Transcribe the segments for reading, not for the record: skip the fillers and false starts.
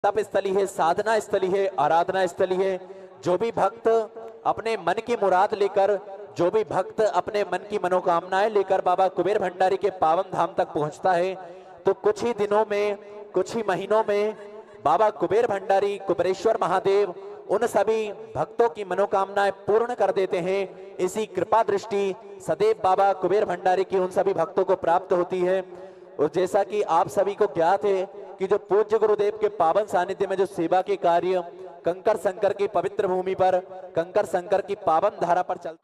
तप स्थली है, साधना स्थली है, आराधना स्थली है। जो भी भक्त अपने मन की मुराद लेकर, जो भी भक्त अपने मन की मनोकामनाएं लेकर बाबा कुबेर भंडारी के पावन धाम तक पहुंचता है, तो कुछ ही दिनों में, कुछ ही महीनों में बाबा कुबेर भंडारी, कुबेरेश्वर महादेव उन सभी भक्तों की मनोकामनाएं पूर्ण कर देते हैं। इसी कृपा दृष्टि सदैव बाबा कुबेर भंडारी की उन सभी भक्तों को प्राप्त होती है। और जैसा कि आप सभी को ज्ञात है कि जो पूज्य गुरुदेव के पावन सानिध्य में जो सेवा के कार्य कंकर संकर की पवित्र भूमि पर, कंकर संकर की पावन धारा पर चल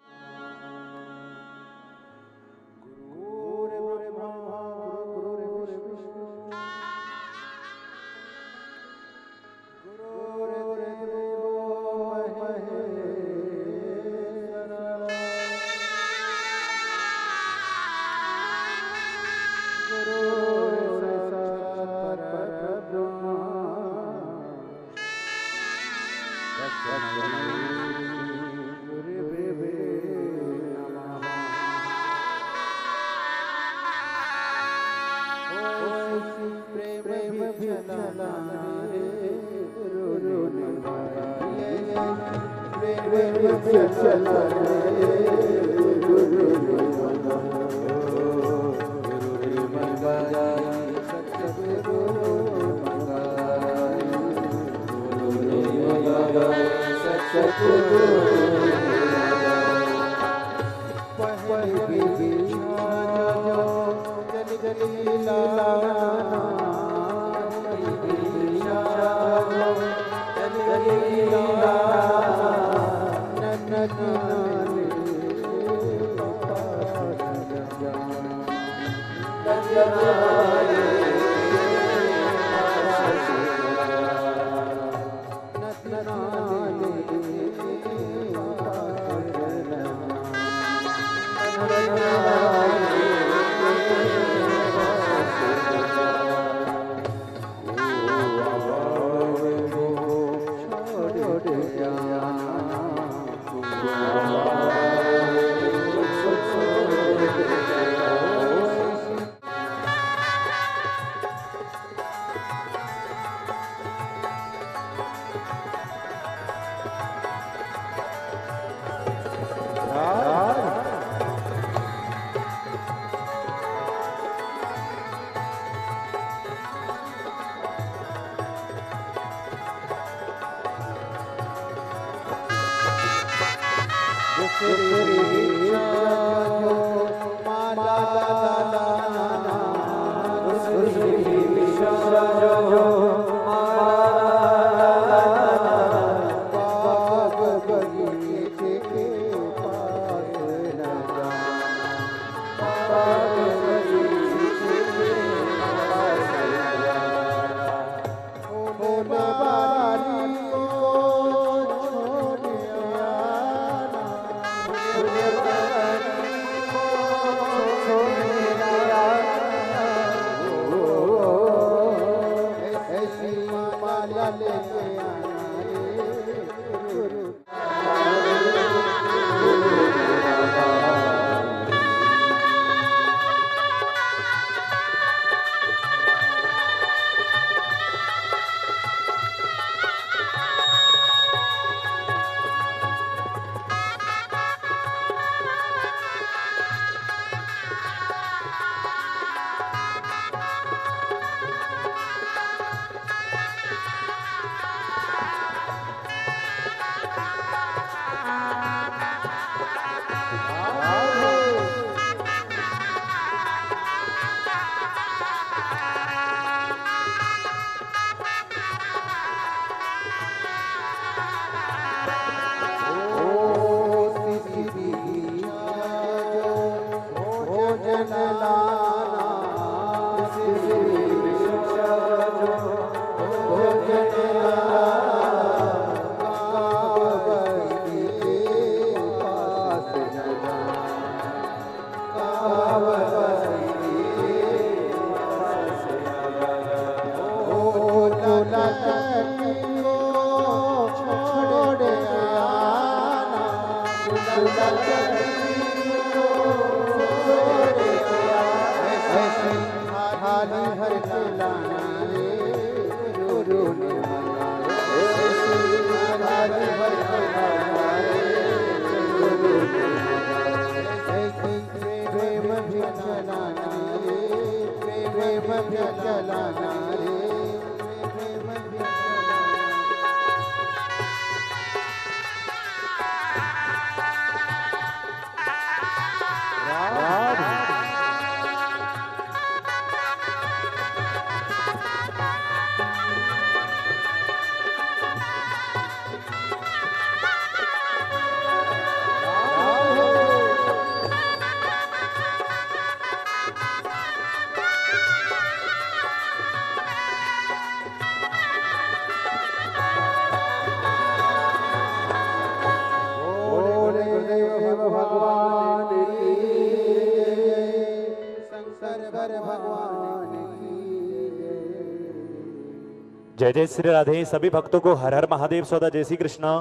जय जय श्री राधे। सभी भक्तों को हर हर महादेव सौदा जय श्री कृष्णा।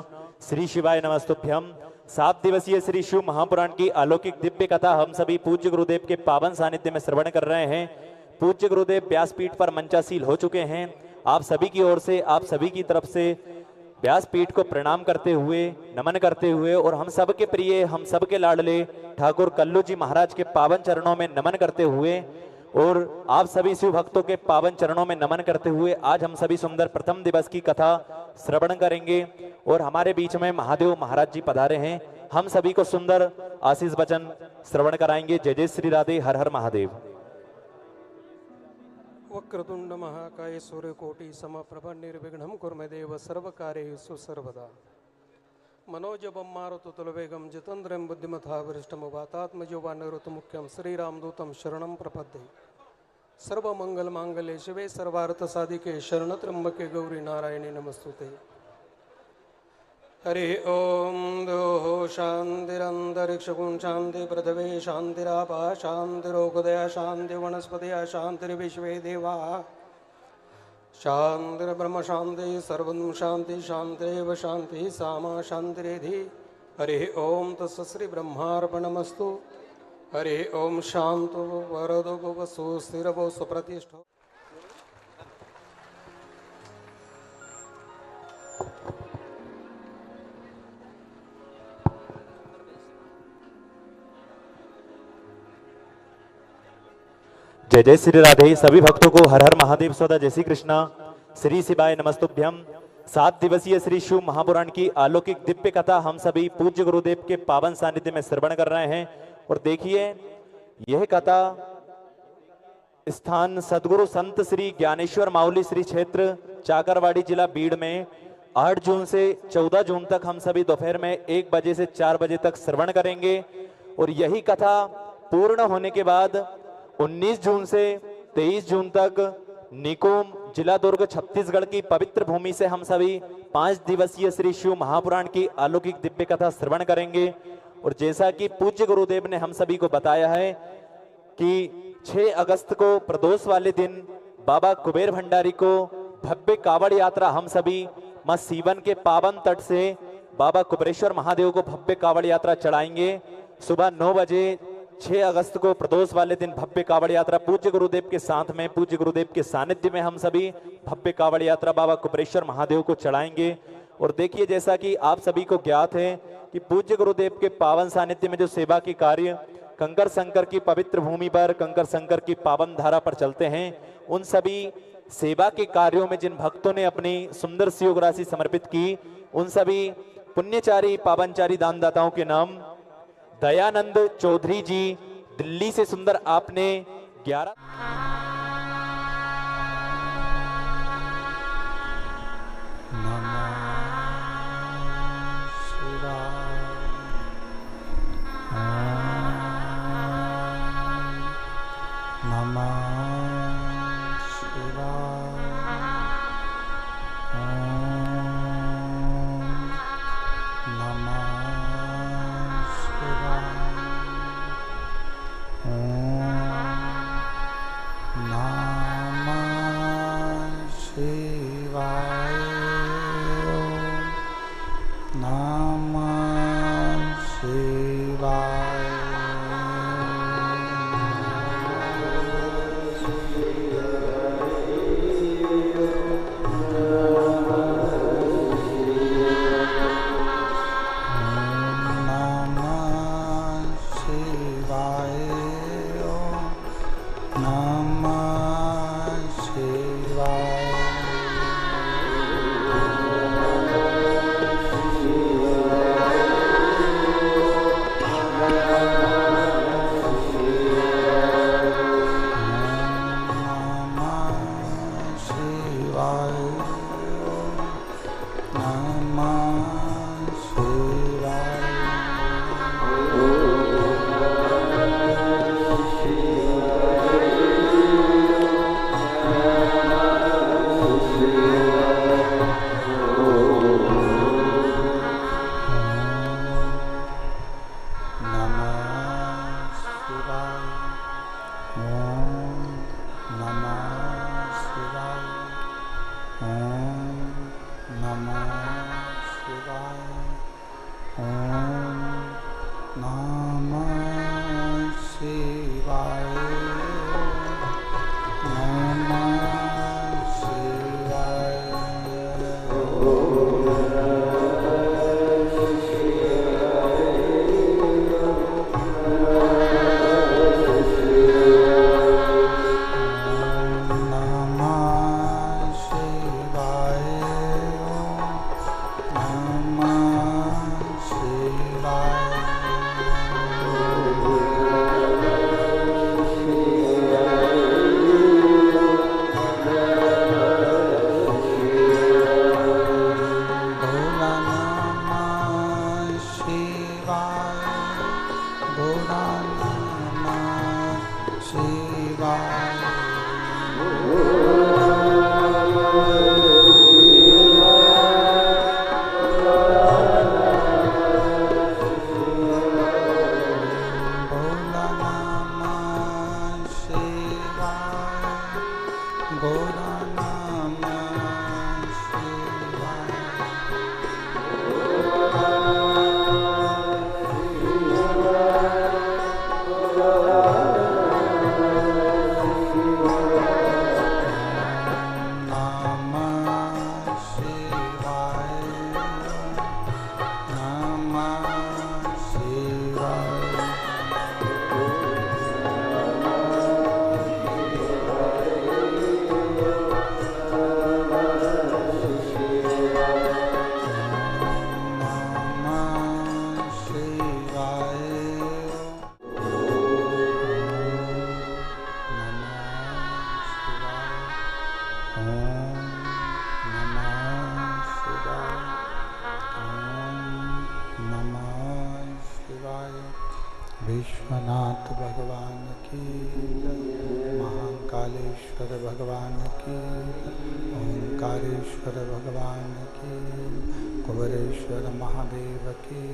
श्री शिवाय नमस्तुभ्यम। 7 दिवसीय श्री शिव महापुराण की अलौकिक दिव्य कथा हम सभी पूज्य गुरुदेव के पावन सानिध्य में श्रवण कर रहे हैं। पूज्य गुरुदेव व्यासपीठ पर मंचासील हो चुके हैं। आप सभी की ओर से, आप सभी की तरफ से व्यासपीठ को प्रणाम करते हुए, नमन करते हुए और हम सबके प्रिय, हम सबके लाडले ठाकुर कल्लू जी महाराज के पावन चरणों में नमन करते हुए और आप सभी शिव भक्तों के पावन चरणों में नमन करते हुए आज हम सभी सुंदर प्रथम दिवस की कथा श्रवण करेंगे। और हमारे बीच में महादेव महाराज जी पधारे हैं। हम सभी को सुंदर आशीष वचन श्रवण कराएंगे। जय जय श्री राधे। हर हर महादेव। वक्रतुंड महाकाय सूर्यकोटि समप्रभ निर्विघ्नं कुर्मे देव सर्वकार्येषु सर्वदा। मनोजवं मारुततुल्यवेगं जितेन्द्रियं बुद्धिमता वरिष्ठं वातात्मजं नरोत्तममुख्यं श्रीरामदूतं शरणं प्रपद्ये। सर्वमंगलमांगल्ये शिवे सर्वार्थसाधिके शरणत्र्यंबके गौरी नारायणी नमस्तुते। हरि ओम दोः शान्तिरन्तरिक्षगुं शान्ति पृथिवी शान्तिरापः शान्तिरोगदया शान्ति वनस्पतयः शान्तिर्विश्वे देवाः शान्तिर्ब्रह्म शान्ति सर्वं शान्ति शान्तिरेव शान्ति सामा शान्तिरेधि। हरि ओम तस्य श्री ब्रह्मार्पणमस्तु। हरि ओम शान्तो वरदो भवसु स्थिरवो सुप्रतिष्ठो। जय जय श्री राधे। सभी भक्तों को हर हर महादेव सौदा जय श्री कृष्णा। श्री शिवाय नमस्तुभ्यम। 7 दिवसीय श्री शिव महापुराण की अलौकिक दिव्य कथा हम सभी पूज्य गुरुदेव के पावन सानिध्य में श्रवण कर रहे हैं। और देखिए, यह कथा स्थान सदगुरु संत श्री ज्ञानेश्वर माउली श्री क्षेत्र चाकरवाड़ी जिला बीड़ में 8 जून से 14 जून तक हम सभी दोपहर में 1 बजे से 4 बजे तक श्रवण करेंगे। और यही कथा पूर्ण होने के बाद 19 जून से 23 जून तक निकोम जिला दुर्ग छत्तीसगढ़ की पवित्र भूमि से हम सभी 5 दिवसीय श्री शिव महापुराण की अलौकिक दिव्य कथा श्रवण करेंगे। और जैसा कि पूज्य गुरुदेव ने हम सभी को बताया है कि 6 अगस्त को प्रदोष वाले दिन बाबा कुबेर भंडारी को भव्य कावड़ यात्रा हम सभी मां सीवन के पावन तट से बाबा कुबेरेश्वर महादेव को भव्य कावड़ यात्रा चढ़ाएंगे। सुबह 9 बजे 6 अगस्त को प्रदोष वाले दिन भव्य कावड़ यात्रा पूज्य गुरुदेव के साथ में, पूज्य गुरुदेव के सानिध्य में हम सभी भव्य कावड़ यात्रा बाबा कुबेरेश्वर महादेव को चढ़ाएंगे। और देखिए, जैसा कि आप सभी को ज्ञात है कि पूज्य गुरुदेव के पावन सानिध्य में जो सेवा के कार्य कंकर शंकर की पवित्र भूमि पर, कंकर शंकर की पावन धारा पर चलते हैं, उन सभी सेवा के कार्यों में जिन भक्तों ने अपनी सुंदर सी योग राशि समर्पित की, उन सभी पुण्यचारी पावनचारी दानदाताओं के नाम दयानंद चौधरी जी दिल्ली से सुंदर आपने 11 शिवाय विश्वनाथ भगवान की जय, महाकालेश्वर भगवान की जय, ओंकारेश्वर भगवान की जय, कुबेरेश्वर महादेव की,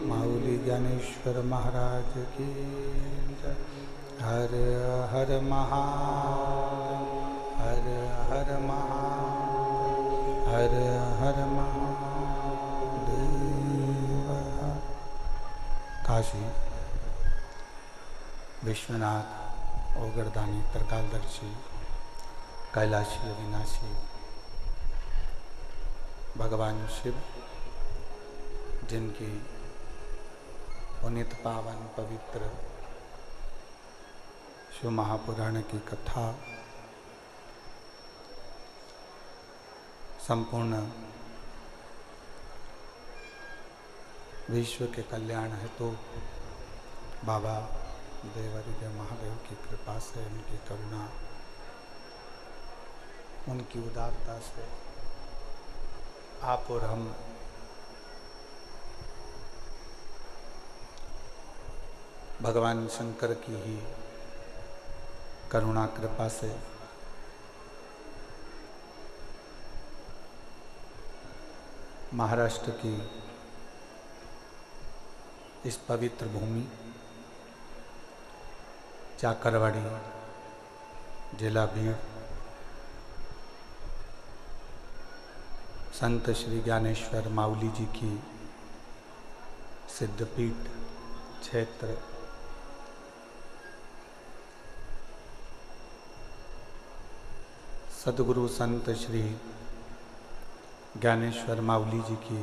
माऊली ज्ञानेश्वर महाराज की जय। हर हर महादेव, हर हर महादेव, हर हर महादेव। काशी विश्वनाथ ओगरदानी त्रिकालदर्शी कैलाशी अविनाशी भगवान शिव, जिनकी पुनीत पावन पवित्र शिव महापुराण की कथा संपूर्ण विश्व के कल्याण हेतु बाबा देवहृदय महादेव की कृपा से, उनकी करुणा, उनकी उदारता से आप और हम भगवान शंकर की ही करुणा कृपा से महाराष्ट्र की इस पवित्र भूमि चाकरवाड़ी, जिला भीड़, संत श्री ज्ञानेश्वर माऊली जी की सिद्धपीठ क्षेत्र सद्गुरु संत श्री ज्ञानेश्वर माऊली जी की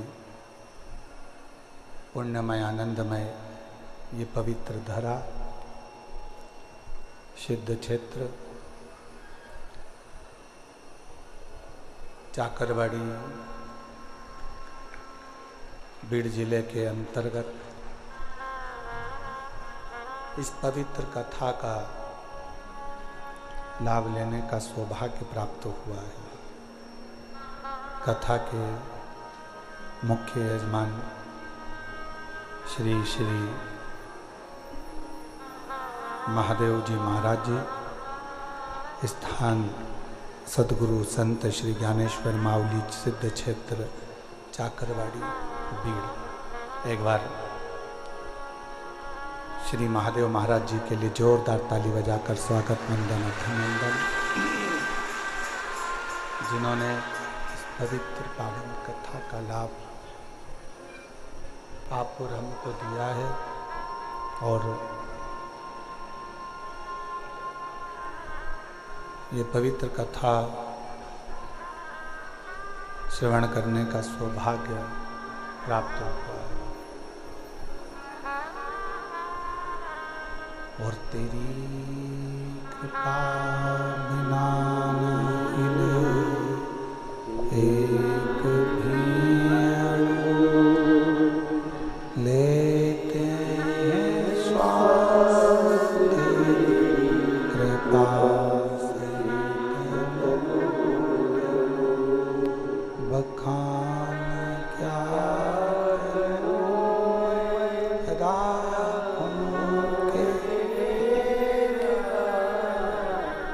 पुण्यमय आनंदमय ये पवित्र धरा, सिद्ध क्षेत्र चाकरवाड़ी बीड़ जिले के अंतर्गत इस पवित्र कथा का लाभ लेने का सौभाग्य प्राप्त हुआ है। कथा के मुख्य यजमान श्री श्री महादेव जी महाराज जी, स्थान सद्गुरु संत श्री ज्ञानेश्वर माऊली सिद्ध क्षेत्र चाकरवाड़ी बीड़। एक बार श्री महादेव महाराज जी के लिए जोरदार ताली बजाकर स्वागत वंदन अभिनंदन। जिन्होंने इस पवित्र पावन कथा का लाभ आप और हमको दिया है और ये पवित्र कथा श्रवण करने का सौभाग्य प्राप्त हुआ है। और तेरी कृपा बिना न हिले एक भी लेते हैं श्वास तेरी कृपा से, बखान क्या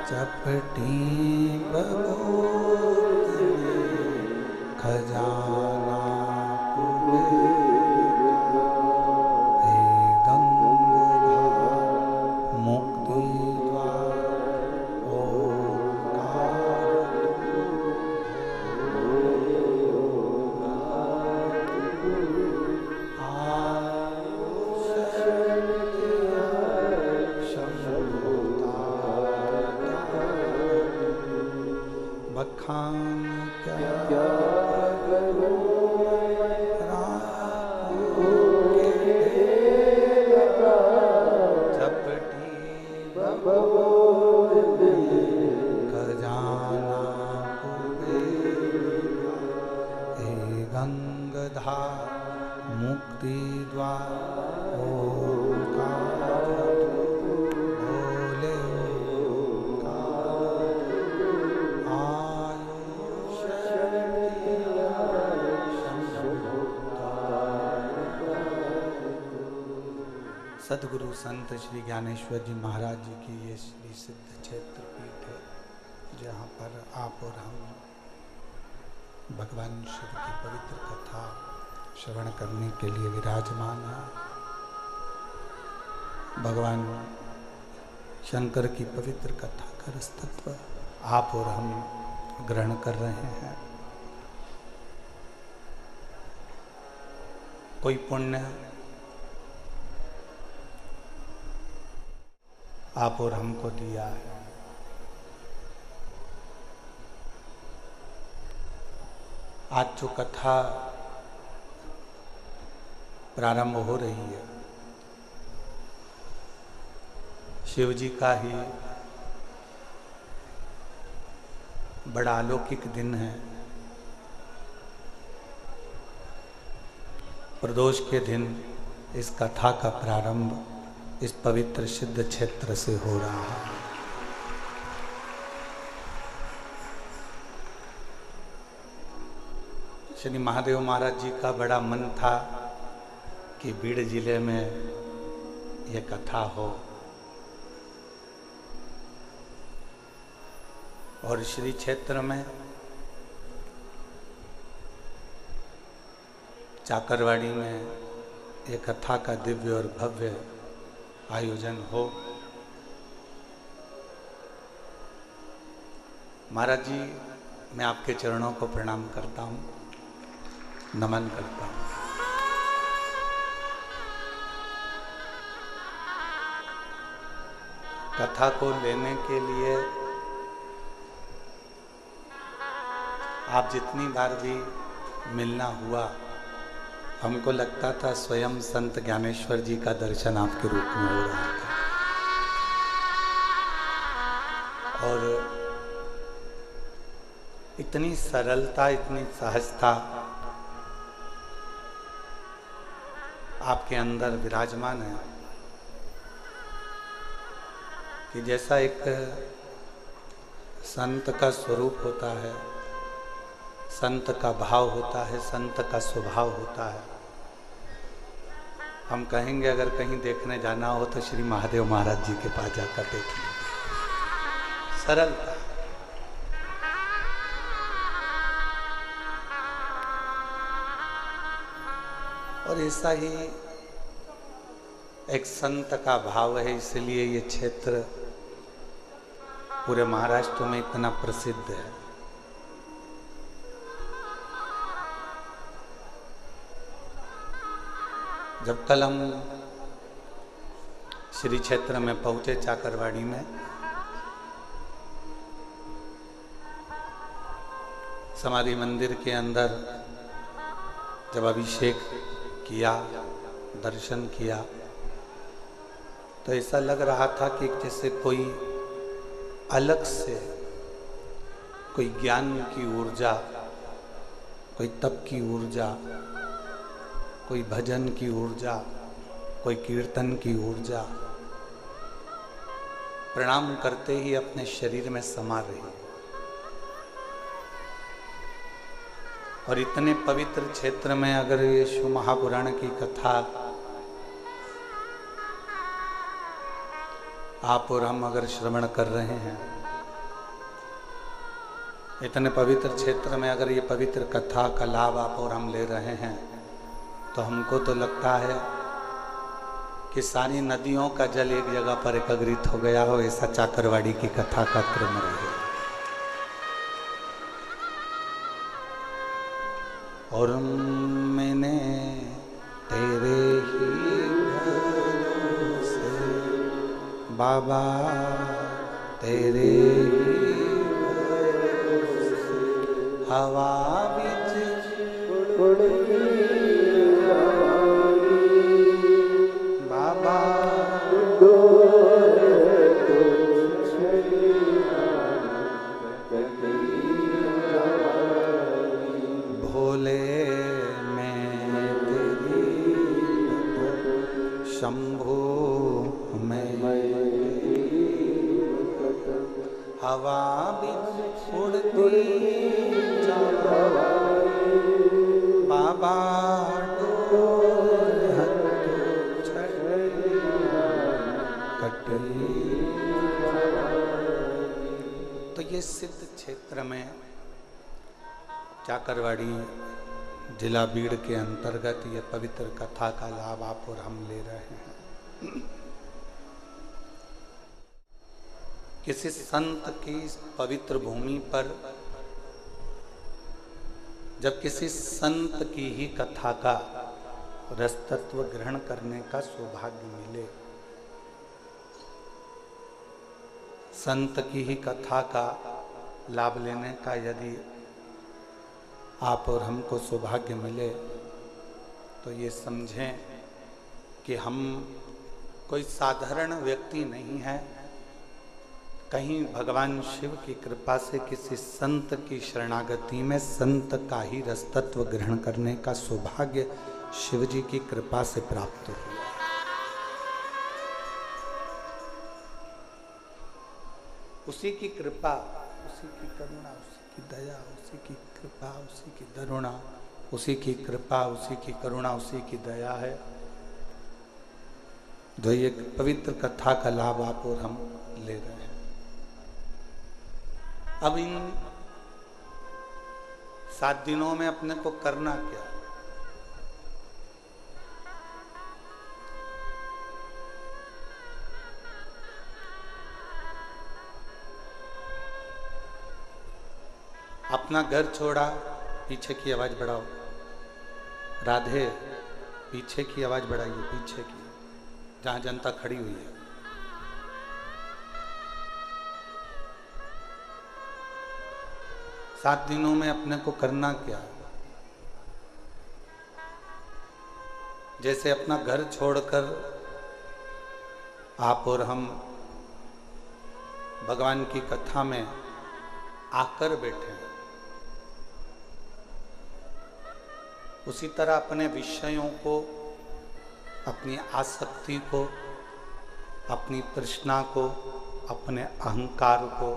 चपटी बबूत खजाना हे गंगाधार मुक्ति द्वार बखान क्या चपटी खजाना हे गंगाधार मुक्ति द्वार सदगुरु संत श्री ज्ञानेश्वर जी महाराज जी की ये श्री सिद्ध क्षेत्र पीठ है, जहाँ पर आप और हम भगवान शिव की पवित्र कथा श्रवण करने के लिए विराजमान हैं। भगवान शंकर की पवित्र कथा का रसतत्व आप और हम ग्रहण कर रहे हैं। कोई पुण्य आप और हमको दिया है। आज जो कथा प्रारंभ हो रही है, शिव जी का ही बड़ा अलौकिक दिन है। प्रदोष के दिन इस कथा का प्रारंभ इस पवित्र सिद्ध क्षेत्र से हो रहा है। श्री महादेव महाराज जी का बड़ा मन था कि बीड़ जिले में यह कथा हो, और श्री क्षेत्र में चाकरवाड़ी में ये कथा का दिव्य और भव्य आयोजन हो। महाराज जी, मैं आपके चरणों को प्रणाम करता हूँ, नमन करता हूँ। कथा को लेने के लिए आप जितनी बार भी मिलना हुआ, हमको लगता था स्वयं संत ज्ञानेश्वर जी का दर्शन आपके रूप में हो रहा था। और इतनी सरलता, इतनी सहजता आपके अंदर विराजमान है कि जैसा एक संत का स्वरूप होता है, संत का भाव होता है, संत का स्वभाव होता है। हम कहेंगे अगर कहीं देखने जाना हो तो श्री महादेव महाराज जी के पास जाकर देखिए। सरलता, और ऐसा ही एक संत का भाव है, इसलिए ये क्षेत्र पूरे महाराष्ट्र में इतना प्रसिद्ध है। जब कल हम श्री क्षेत्र में पहुंचे चाकरवाड़ी में, समाधि मंदिर के अंदर जब अभिषेक किया, दर्शन किया, तो ऐसा लग रहा था कि जैसे कोई अलग से कोई ज्ञान की ऊर्जा, कोई तप की ऊर्जा, कोई भजन की ऊर्जा, कोई कीर्तन की ऊर्जा प्रणाम करते ही अपने शरीर में समा रही। और इतने पवित्र क्षेत्र में अगर ये शिव महापुराण की कथा आप और हम अगर श्रवण कर रहे हैं, इतने पवित्र क्षेत्र में अगर ये पवित्र कथा का लाभ आप और हम ले रहे हैं, तो हमको तो लगता है कि सारी नदियों का जल एक जगह पर एकत्रित हो गया हो, ऐसा चाकरवाड़ी की कथा का क्रम रहे। और मैंने तेरे ही भरोसे बाबा, तेरे ही भरोसे हवा बिच उड़ती बाबा, भोले में तेरी शंभू में हवा बिच उड़ती बाबा, सुप्रसिद्ध क्षेत्र में चाकरवाड़ी जिला बीड़ के अंतर्गत ये पवित्र कथा का लाभ आप और हम ले रहे हैं। किसी संत की पवित्र भूमि पर जब किसी संत की ही कथा का रसतत्व ग्रहण करने का सौभाग्य मिले, संत की ही कथा का लाभ लेने का यदि आप और हमको सौभाग्य मिले, तो ये समझें कि हम कोई साधारण व्यक्ति नहीं है। कहीं भगवान शिव की कृपा से किसी संत की शरणागति में संत का ही रसतत्व ग्रहण करने का सौभाग्य शिव जी की कृपा से प्राप्त हुआ। उसी की कृपा, उसी की करुणा, उसी की दया, उसी की कृपा, उसी की करुणा, उसी की कृपा, उसी की करुणा, उसी की दया है जो ये पवित्र कथा का लाभ आप और हम ले रहे हैं। अब इन 7 दिनों में अपने को करना क्या? अपना घर छोड़ा, पीछे की आवाज बढ़ाओ। राधे, पीछे की आवाज बढ़ाइए, पीछे की, जहां जनता खड़ी हुई है। सात दिनों में अपने को करना क्या? जैसे अपना घर छोड़कर आप और हम भगवान की कथा में आकर बैठे हैं, उसी तरह अपने विषयों को, अपनी आसक्ति को, अपनी तृष्णा को, अपने अहंकार को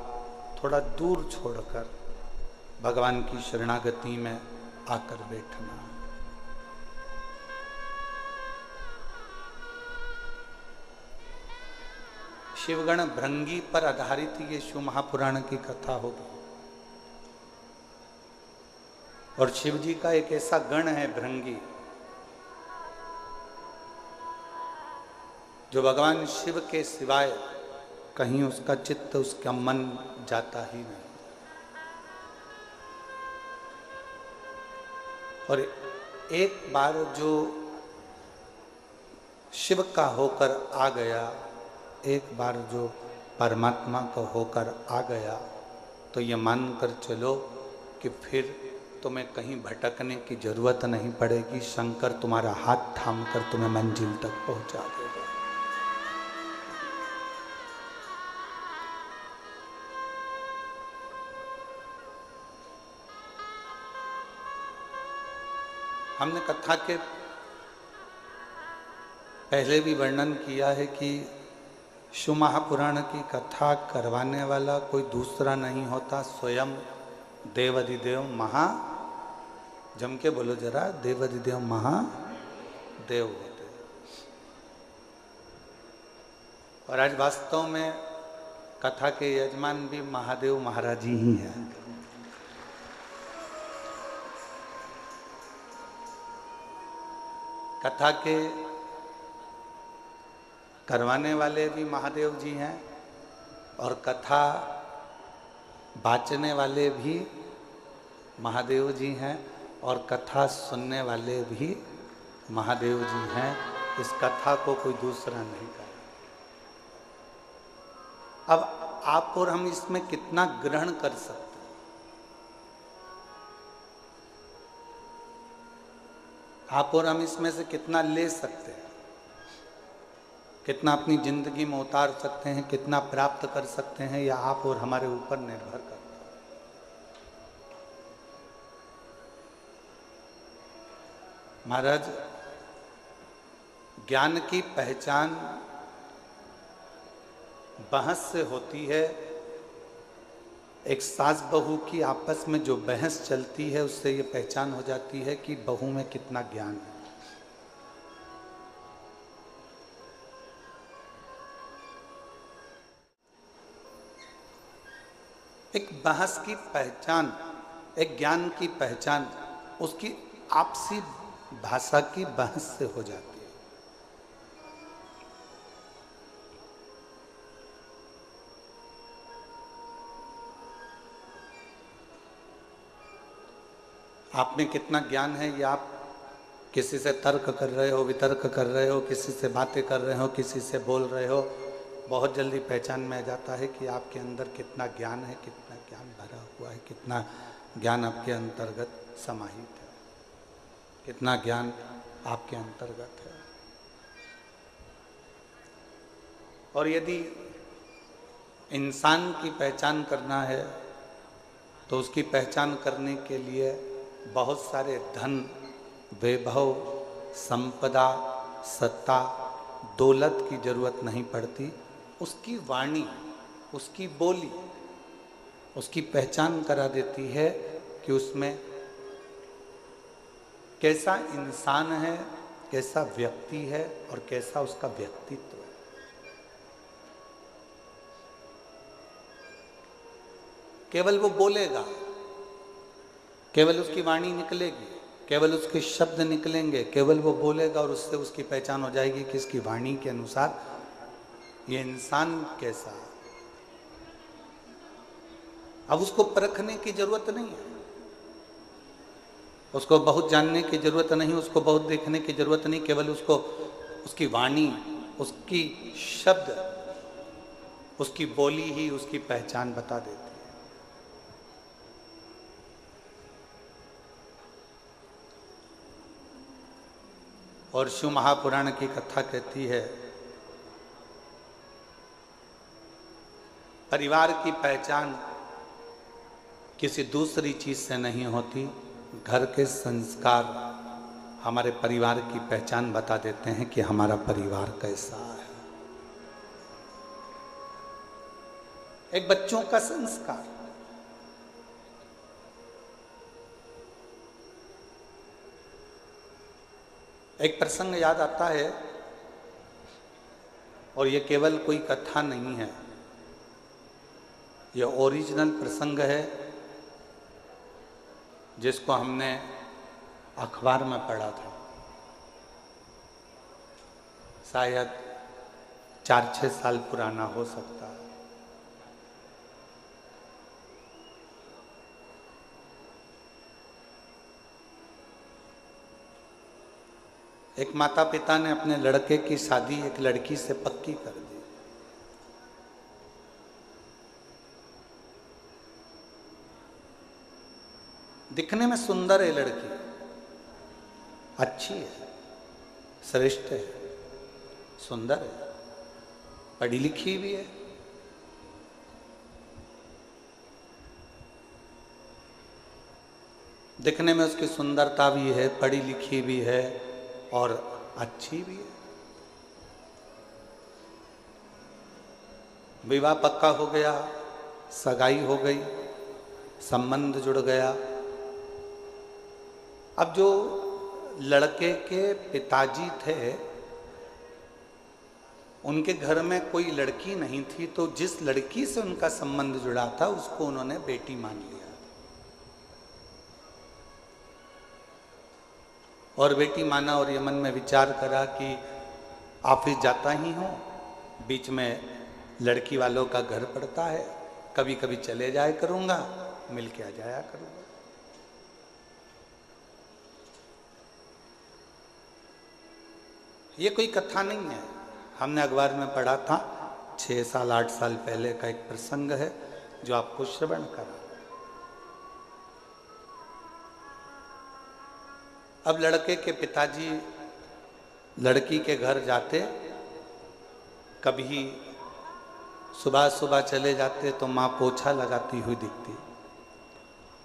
थोड़ा दूर छोड़कर भगवान की शरणागति में आकर बैठना। शिवगण भृंगी पर आधारित ये शिव महापुराण की कथा होगी। और शिव जी का एक ऐसा गण है भृंगी, जो भगवान शिव के सिवाय कहीं उसका चित्त, उसका मन जाता ही नहीं। और एक बार जो शिव का होकर आ गया, एक बार जो परमात्मा का होकर आ गया, तो ये मानकर चलो कि फिर तुम्हें कहीं भटकने की जरूरत नहीं पड़ेगी। शंकर तुम्हारा हाथ थामकर तुम्हें मंजिल तक पहुंचा देगा। हमने कथा के पहले भी वर्णन किया है कि शिव महापुराण की कथा करवाने वाला कोई दूसरा नहीं होता, स्वयं देवाधिदेव महा, जम के बोलो जरा, देवाधिदेव महादेव होते। और आज वास्तव में कथा के यजमान भी महादेव महाराज ही हैं। कथा के करवाने वाले भी महादेव जी हैं और कथा बाचने वाले भी महादेव जी हैं और कथा सुनने वाले भी महादेव जी हैं। इस कथा को कोई दूसरा नहीं करे। अब आप और हम इसमें कितना ग्रहण कर सकते हैं? आप और हम इसमें से कितना ले सकते हैं? कितना अपनी जिंदगी में उतार सकते हैं, कितना प्राप्त कर सकते हैं, या आप और हमारे ऊपर निर्भर करता है। महाराज, ज्ञान की पहचान बहस से होती है। एक सास बहू की आपस में जो बहस चलती है, उससे ये पहचान हो जाती है कि बहू में कितना ज्ञान है। एक बहस की पहचान, एक ज्ञान की पहचान उसकी आपसी भाषा की बहस से हो जाती है। आप में कितना ज्ञान है ये आप किसी से तर्क कर रहे हो, वितर्क कर रहे हो, किसी से बातें कर रहे हो, किसी से बोल रहे हो, बहुत जल्दी पहचान में आ जाता है कि आपके अंदर कितना ज्ञान है, कितना ज्ञान भरा हुआ है, कितना ज्ञान आपके अंतर्गत समाहित है, कितना ज्ञान आपके अंतर्गत है। और यदि इंसान की पहचान करना है तो उसकी पहचान करने के लिए बहुत सारे धन, वैभव, संपदा, सत्ता, दौलत की जरूरत नहीं पड़ती। उसकी वाणी, उसकी बोली उसकी पहचान करा देती है कि उसमें कैसा इंसान है, कैसा व्यक्ति है और कैसा उसका व्यक्तित्व है। केवल वो बोलेगा, केवल उसकी वाणी निकलेगी, केवल उसके शब्द निकलेंगे, केवल वो बोलेगा और उससे उसकी पहचान हो जाएगी कि इसकी वाणी के अनुसार ये इंसान कैसा है। अब उसको परखने की जरूरत नहीं है, उसको बहुत जानने की जरूरत नहीं, उसको बहुत देखने की जरूरत नहीं, केवल उसको उसकी वाणी, उसकी शब्द, उसकी बोली ही उसकी पहचान बता देती है। और शिव महापुराण की कथा कहती है, परिवार की पहचान किसी दूसरी चीज से नहीं होती, घर के संस्कार हमारे परिवार की पहचान बता देते हैं कि हमारा परिवार कैसा है। एक बच्चों का संस्कार, एक प्रसंग याद आता है और ये केवल कोई कथा नहीं है, ये ओरिजिनल प्रसंग है जिसको हमने अखबार में पढ़ा था, शायद 4-6 साल पुराना हो सकता है। एक माता पिता ने अपने लड़के की शादी एक लड़की से पक्की कर दी। दिखने में सुंदर है लड़की, अच्छी है, श्रेष्ठ है, सुंदर है, पढ़ी लिखी भी है। दिखने में उसकी सुंदरता भी है, पढ़ी लिखी भी है और अच्छी भी है। विवाह पक्का हो गया, सगाई हो गई, संबंध जुड़ गया। अब जो लड़के के पिताजी थे उनके घर में कोई लड़की नहीं थी, तो जिस लड़की से उनका संबंध जुड़ा था उसको उन्होंने बेटी मान लिया और बेटी माना। और ये मन में विचार करा कि ऑफिस जाता ही हूँ, बीच में लड़की वालों का घर पड़ता है, कभी कभी चले जाया करूँगा, मिल के आ जाया करूँगा। ये कोई कथा नहीं है, हमने अखबार में पढ़ा था, 6 साल 8 साल पहले का एक प्रसंग है जो आपको श्रवण करा। अब लड़के के पिताजी लड़की के घर जाते, कभी सुबह सुबह चले जाते तो माँ पोछा लगाती हुई दिखती,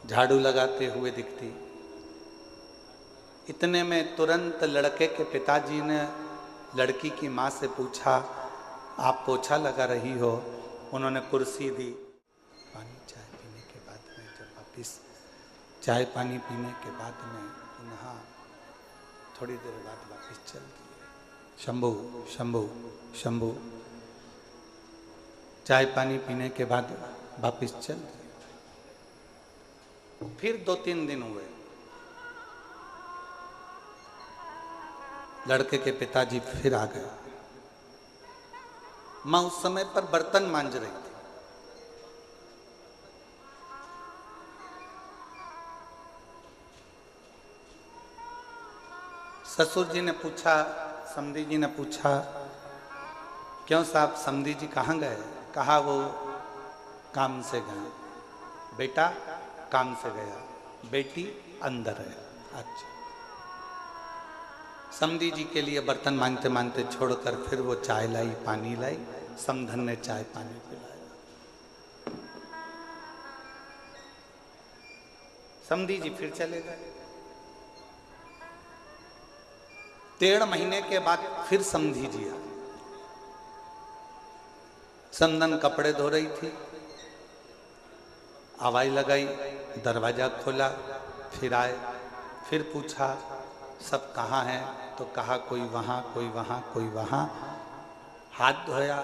झाड़ू लगाते हुए दिखती। इतने में तुरंत लड़के के पिताजी ने लड़की की माँ से पूछा, आप पोछा लगा रही हो? उन्होंने कुर्सी दी, पानी चाय पीने के बाद में जब वापिस चाय पानी पीने के बाद में पुनः थोड़ी देर बाद वापिस चल दिए। शंभू शंभू शंभू, चाय पानी पीने के बाद वापिस चल दिए। फिर 2-3 दिन हुए, लड़के के पिताजी फिर आ गए। मां उस समय पर बर्तन मांज रही थी। ससुर जी ने पूछा, समधी जी ने पूछा, क्यों साहब समधी जी कहाँ गए? कहा वो काम से गए। बेटा काम से गया, बेटी अंदर है। अच्छा। समधी जी के लिए बर्तन मांजते मांजते छोड़कर फिर वो चाय लाई, पानी लाई। समधन ने चाय पानी पिलाया। समधी जी फिर चले गए। 1.5 महीने के बाद फिर समधी जी आई। समधन कपड़े धो रही थी, आवाज लगाई, दरवाजा खोला, फिर आए, फिर पूछा सब कहाँ हैं? तो कहा कोई वहाँ, कोई वहाँ, कोई वहाँ। हाथ धोया,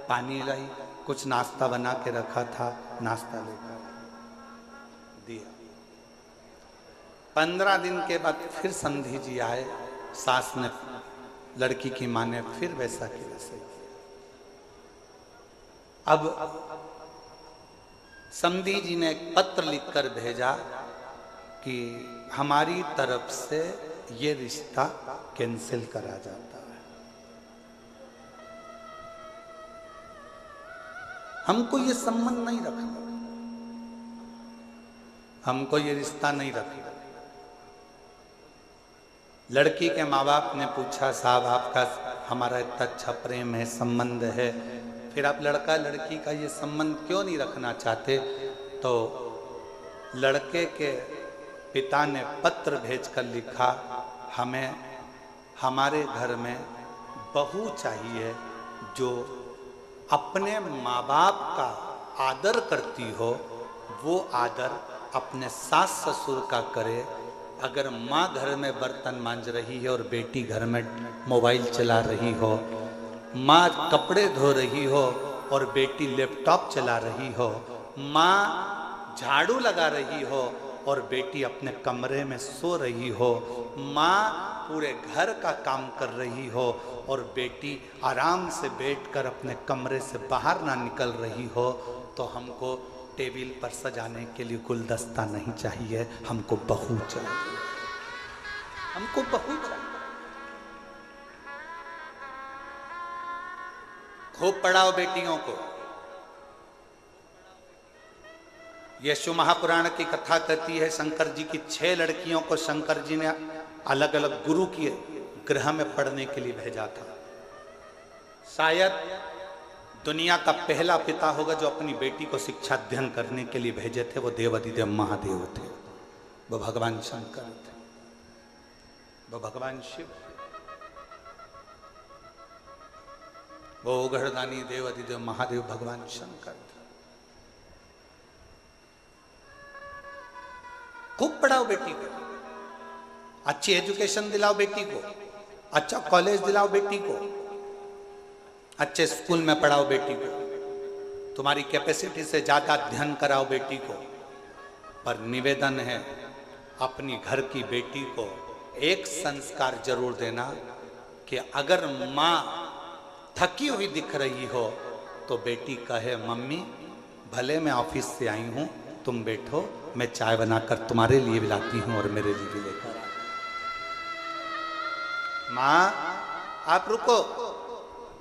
पानी लाई, कुछ नाश्ता बना के रखा था, नाश्ता लेकर दिया। 15 दिन के बाद फिर समधी जी आए। सास ने, लड़की की माँ ने फिर वैसा की वैसे किया। अब समधी जी ने एक पत्र लिखकर भेजा कि हमारी तरफ से ये रिश्ता कैंसिल करा जाता है, हमको ये संबंध नहीं रखना, हमको ये रिश्ता नहीं रखना। लड़की के माँ बाप ने पूछा, साहब आपका हमारा इतना अच्छा प्रेम है, संबंध है, फिर आप लड़का लड़की का ये संबंध क्यों नहीं रखना चाहते? तो लड़के के पिता ने पत्र भेजकर लिखा, हमें हमारे घर में बहू चाहिए जो अपने माँ बाप का आदर करती हो, वो आदर अपने सास ससुर का करे। अगर माँ घर में बर्तन मांज रही है और बेटी घर में मोबाइल चला रही हो, माँ कपड़े धो रही हो और बेटी लैपटॉप चला रही हो, माँ झाड़ू लगा रही हो और बेटी अपने कमरे में सो रही हो, माँ पूरे घर का काम कर रही हो और बेटी आराम से बैठकर अपने कमरे से बाहर ना निकल रही हो, तो हमको टेबल पर सजाने के लिए गुलदस्ता नहीं चाहिए, हमको बहू चाहिए, हमको बहू चाहिए। खूब पढ़ाओ बेटियों को। यशु महापुराण की कथा कहती है, शंकर जी की 6 लड़कियों को शंकर जी ने अलग अलग गुरु के गृह में पढ़ने के लिए भेजा था। शायद दुनिया का पहला पिता होगा जो अपनी बेटी को शिक्षा अध्ययन करने के लिए भेजे थे, वो देवाधिदेव महादेव थे, वो भगवान शंकर थे, वो भगवान शिव, वो उघड़दानी देवाधिदेव महादेव भगवान शंकर थे। खूब पढ़ाओ बेटी को, अच्छी एजुकेशन दिलाओ बेटी को, अच्छा कॉलेज दिलाओ बेटी को, अच्छे स्कूल में पढ़ाओ बेटी को, तुम्हारी कैपेसिटी से ज्यादा अध्ययन कराओ बेटी को। पर निवेदन है, अपनी घर की बेटी को एक संस्कार जरूर देना कि अगर माँ थकी हुई दिख रही हो तो बेटी कहे, मम्मी भले मैं ऑफिस से आई हूं, तुम बैठो, मैं चाय बनाकर तुम्हारे लिए भी लाती हूं और मेरे लिए भी लेकर आ। माँ आप रुको,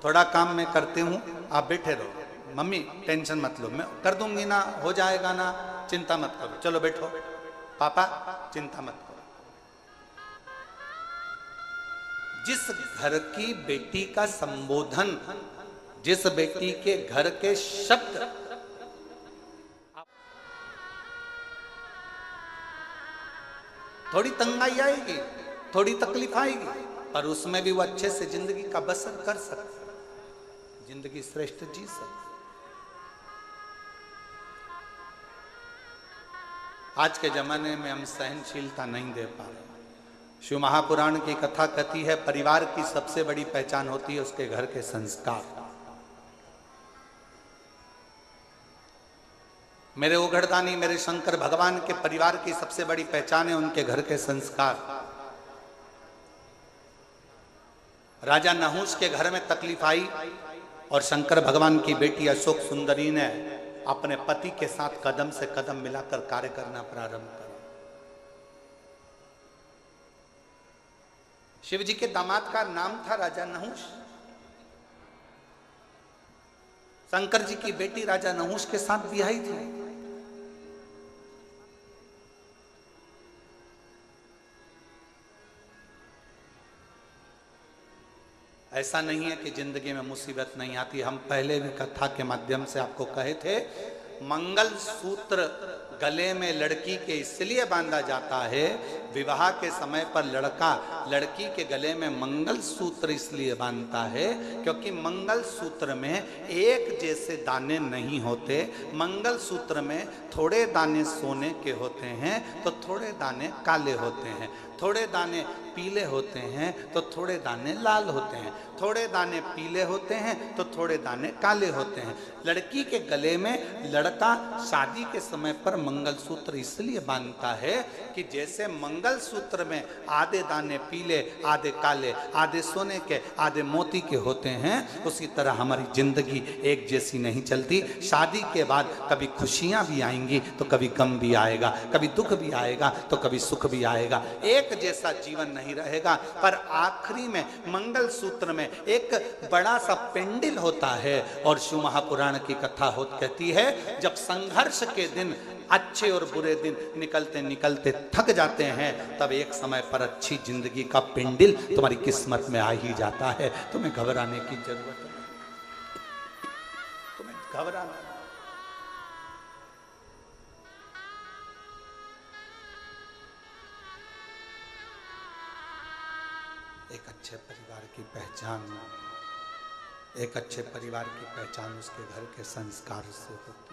थोड़ा काम मैं करती हूँ, आप बैठे रहो। मम्मी टेंशन मत लो, मैं कर दूंगी ना, हो जाएगा ना, चिंता मत करो, चलो बैठो। पापा चिंता मत करो। जिस घर की बेटी का संबोधन, जिस बेटी के घर के शब्द थोड़ी तंगाई आएगी, थोड़ी तकलीफ आएगी, पर उसमें भी वो अच्छे से जिंदगी का बसर कर सकते, जिंदगी श्रेष्ठ जी सकते। आज के जमाने में हम सहनशीलता नहीं दे पा रहे। शिव महापुराण की कथा कहती है, परिवार की सबसे बड़ी पहचान होती है उसके घर के संस्कार। मेरे ओघड़दानी मेरे शंकर भगवान के परिवार की सबसे बड़ी पहचान है उनके घर के संस्कार। राजा नहुष के घर में तकलीफ आई और शंकर भगवान की बेटी अशोक सुंदरी ने अपने पति के साथ कदम से कदम मिलाकर कार्य करना प्रारंभ किया। शिव जी के दामाद का नाम था राजा नहुष। शंकर जी की बेटी राजा नहुष के साथ ब्याही थी। ऐसा नहीं है कि जिंदगी में मुसीबत नहीं आती। हम पहले भी कथा के माध्यम से आपको कहे थे, मंगल सूत्र गले में लड़की के इसलिए बांधा जाता है, विवाह के समय पर लड़का लड़की के गले में मंगल सूत्र इसलिए बांधता है क्योंकि मंगल सूत्र में एक जैसे दाने नहीं होते। मंगल सूत्र में थोड़े दाने सोने के होते हैं तो थोड़े दाने काले होते हैं, थोड़े दाने पीले होते हैं तो थोड़े दाने लाल होते हैं, थोड़े दाने पीले होते हैं तो थोड़े दाने काले होते हैं। लड़की के गले में लड़का शादी के समय पर मंगलसूत्र इसलिए बांधता है कि जैसे मंगलसूत्र में आधे दाने पीले, आधे काले, आधे सोने के, आधे मोती के होते हैं, उसी तरह हमारी जिंदगी एक जैसी नहीं चलती। शादी के बाद कभी खुशियां भी आएंगी तो कभी गम भी आएगा, कभी दुख भी आएगा तो कभी सुख भी आएगा। एक जैसा जीवन नहीं रहेगा। पर आखिरी में मंगल सूत्र में एक बड़ा सा पेंडिल होता है और शिव महापुराण की कथा कहती है, जब संघर्ष के दिन, अच्छे और बुरे दिन निकलते निकलते थक जाते हैं, तब एक समय पर अच्छी जिंदगी का पेंडिल तुम्हारी किस्मत में आ ही जाता है। तुम्हें घबराने की जरूरत नहीं, तुम्हें घबराना। एक अच्छे परिवार की पहचान, एक अच्छे परिवार की पहचान उसके घर के संस्कार से होती है।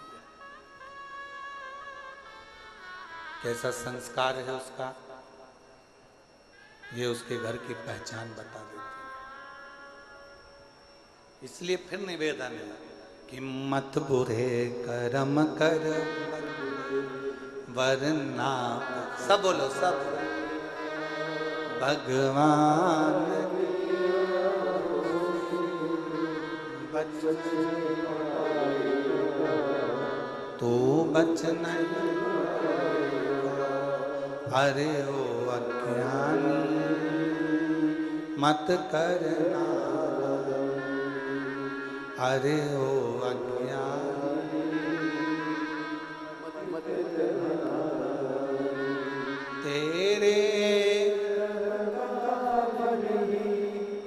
कैसा संस्कार है उसका, ये उसके घर की पहचान बता देती है। इसलिए फिर निवेदन है कि मत बुरे कर्म कर वरना, सब बोलो सब, भगवान तू बच नहीं, अरे ओ अज्ञानी मत करना, अरे ओ अज्ञानी तेरे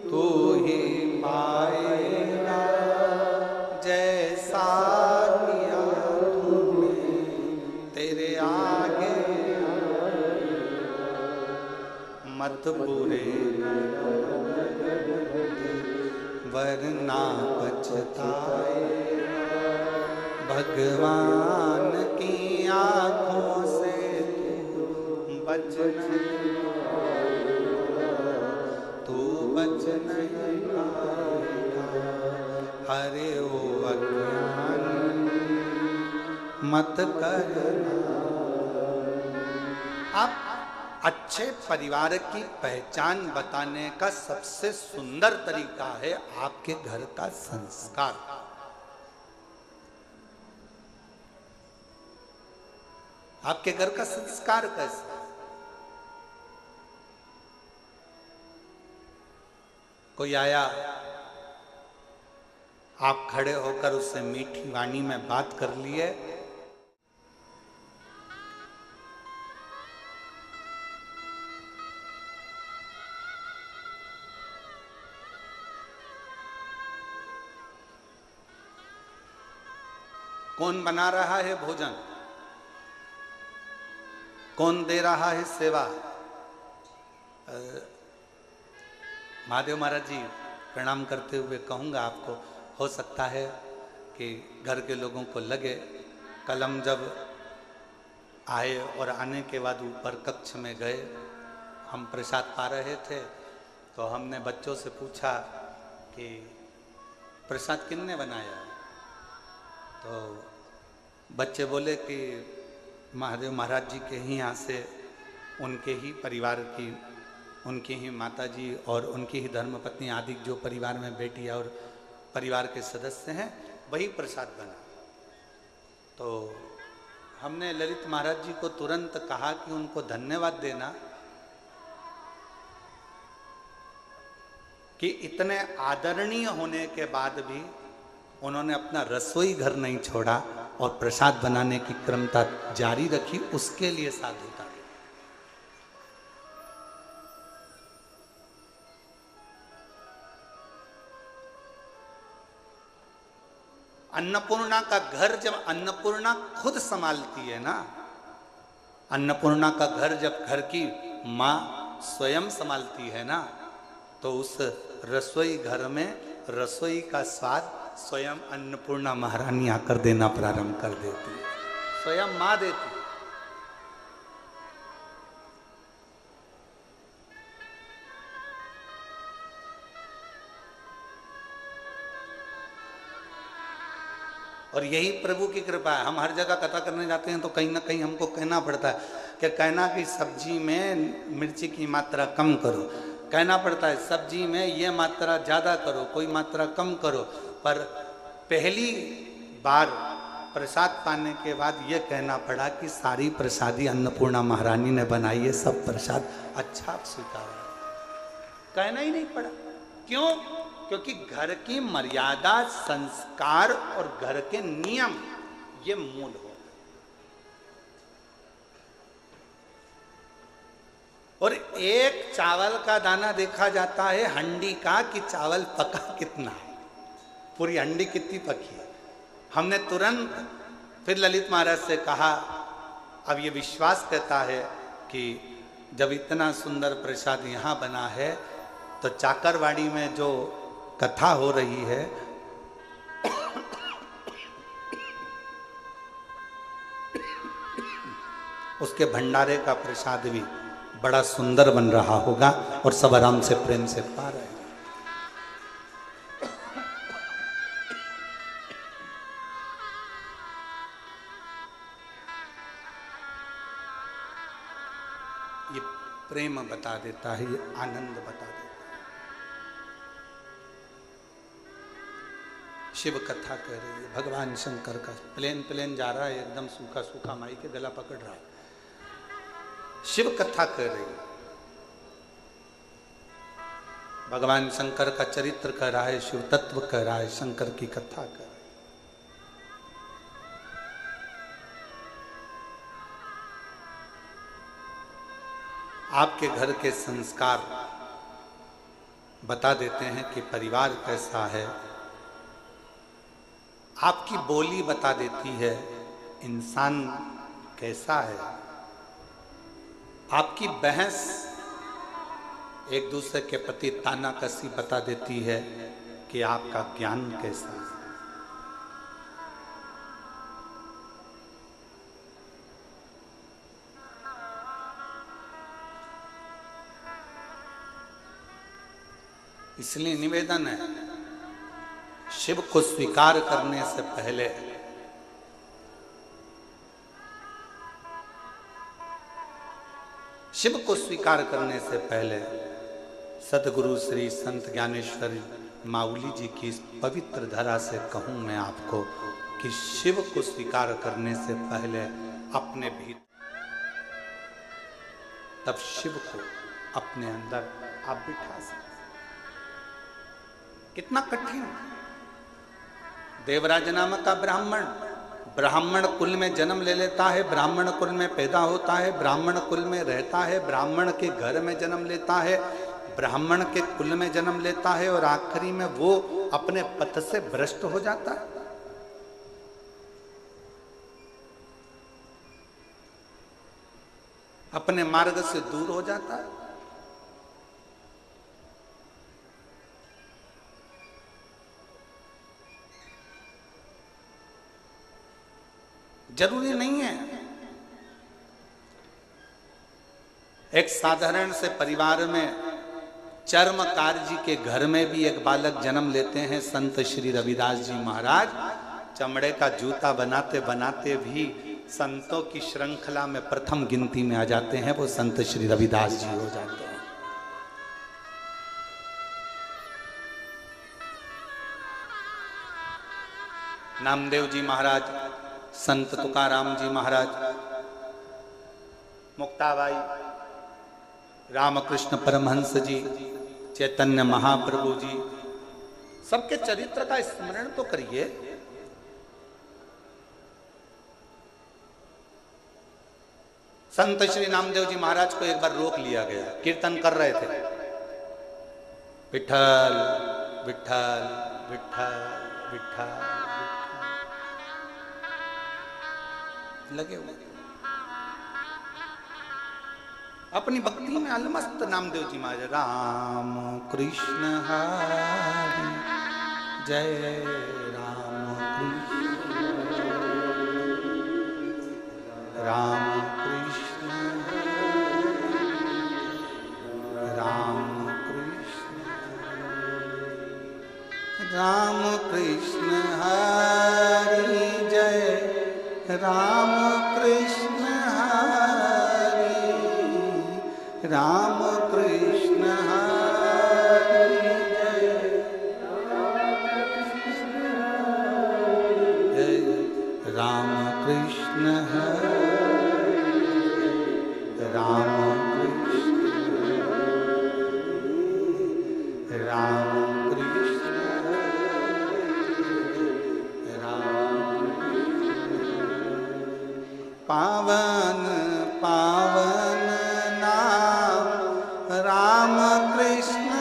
तू ही पाएगा जैसा किया तूने, तेरे आगे मत बुरे वरना पछताए। भगवान की आंखों से बच नहीं, तू बच नहीं पाएगा, अरे ओ अज्ञान मत करना। आप अच्छे परिवार की पहचान बताने का सबसे सुंदर तरीका है आपके घर का संस्कार। आपके घर का संस्कार कैसा? कोई आया, आप खड़े होकर उससे मीठी वाणी में बात कर लिए, कौन बना रहा है भोजन, कौन दे रहा है सेवा? महादेव महाराज जी प्रणाम करते हुए कहूँगा आपको, हो सकता है कि घर के लोगों को लगे, कल हम जब आए और आने के बाद ऊपर कक्ष में गए, हम प्रसाद पा रहे थे तो हमने बच्चों से पूछा कि प्रसाद किसने बनाया? तो बच्चे बोले कि महादेव महाराज जी के ही यहाँ से उनके ही परिवार की, उनकी ही माता जी और उनकी ही धर्मपत्नी आदि जो परिवार में बेटी और परिवार के सदस्य हैं वही प्रसाद बना। तो हमने ललित महाराज जी को तुरंत कहा कि उनको धन्यवाद देना कि इतने आदरणीय होने के बाद भी उन्होंने अपना रसोई घर नहीं छोड़ा और प्रसाद बनाने की क्रमता जारी रखी, उसके लिए साधुता। अन्नपूर्णा का घर जब अन्नपूर्णा खुद संभालती है ना, अन्नपूर्णा का घर जब घर की माँ स्वयं संभालती है ना, तो उस रसोई घर में रसोई का स्वाद स्वयं अन्नपूर्णा महारानी आकर देना प्रारंभ कर देती है, स्वयं माँ देती। और यही प्रभु की कृपा है। हम हर जगह कथा करने जाते हैं तो कहीं ना कहीं हमको कहना पड़ता है कि कहना कि सब्जी में मिर्ची की मात्रा कम करो, कहना पड़ता है सब्जी में ये मात्रा ज़्यादा करो, कोई मात्रा कम करो। पर पहली बार प्रसाद पाने के बाद ये कहना पड़ा कि सारी प्रसादी अन्नपूर्णा महारानी ने बनाई है, सब प्रसाद अच्छा स्वीकार। कहना ही नहीं पड़ा। क्यों? क्योंकि घर की मर्यादा, संस्कार और घर के नियम ये मूल हो। और एक चावल का दाना देखा जाता है हंडी का कि चावल पका कितना है, पूरी हंडी कितनी पकी है। हमने तुरंत फिर ललित महाराज से कहा, अब ये विश्वास कहता है कि जब इतना सुंदर प्रसाद यहाँ बना है तो चाकरवाड़ी में जो कथा हो रही है उसके भंडारे का प्रसाद भी बड़ा सुंदर बन रहा होगा और सब आराम से प्रेम से पा रहे हैं। ये प्रेम बता देता है, ये आनंद बता देता है। शिव कथा कह रही है, भगवान शंकर का प्लेन जा रहा है, एकदम सूखा सूखा माई के गला पकड़ रहा है। शिव कथा कह रही है, भगवान शंकर का चरित्र कह रहा है, शिव तत्व कह रहा है, शंकर की कथा कह रहा है। आपके घर के संस्कार बता देते हैं कि परिवार कैसा है, आपकी बोली बता देती है इंसान कैसा है, आपकी बहस एक दूसरे के प्रति तानाकसी बता देती है कि आपका ज्ञान कैसा है। इसलिए निवेदन है, शिव को स्वीकार करने से पहले शिव को स्वीकार करने से पहले सदगुरु श्री संत ज्ञानेश्वर माउली जी की इस पवित्र धरा से कहूं मैं आपको कि शिव को स्वीकार करने से पहले अपने भीतर, तब शिव को अपने अंदर आप बिठा सकते। कितना कठिन। देवराज नामक का ब्राह्मण कुल में जन्म ले लेता है, ब्राह्मण कुल में पैदा होता है, ब्राह्मण कुल में रहता है, ब्राह्मण के घर में जन्म लेता है, ब्राह्मण के कुल में जन्म लेता है और आखिरी में वो अपने पथ से भ्रष्ट हो जाता है। अपने मार्ग से दूर हो जाता है। जरूरी नहीं है। एक साधारण से परिवार में चर्मकार जी के घर में भी एक बालक जन्म लेते हैं, संत श्री रविदास जी महाराज। चमड़े का जूता बनाते बनाते भी संतों की श्रृंखला में प्रथम गिनती में आ जाते हैं, वो संत श्री रविदास जी हो जाते हैं। नामदेव जी महाराज, संत तुकाराम जी महाराज, मुक्ताबाई, रामकृष्ण परमहंस जी, चैतन्य महाप्रभु जी, सबके चरित्र का स्मरण तो करिए। संत श्री नामदेव जी महाराज को एक बार रोक लिया गया, कीर्तन कर रहे थे, विठल विठल विठल विठल लगे हुए, अपनी भक्ति में अलमस्त नामदेव जी महाराज। राम कृष्ण हरि जय राम कृष्ण, राम कृष्ण राम कृष्ण, राम कृष्ण हरि जय राम कृष्ण हरि, राम कृष्ण हरि जय राम कृष्ण हरि, राम कृष्ण, राम कृष्ण, राम पावन पावन नाम राम कृष्ण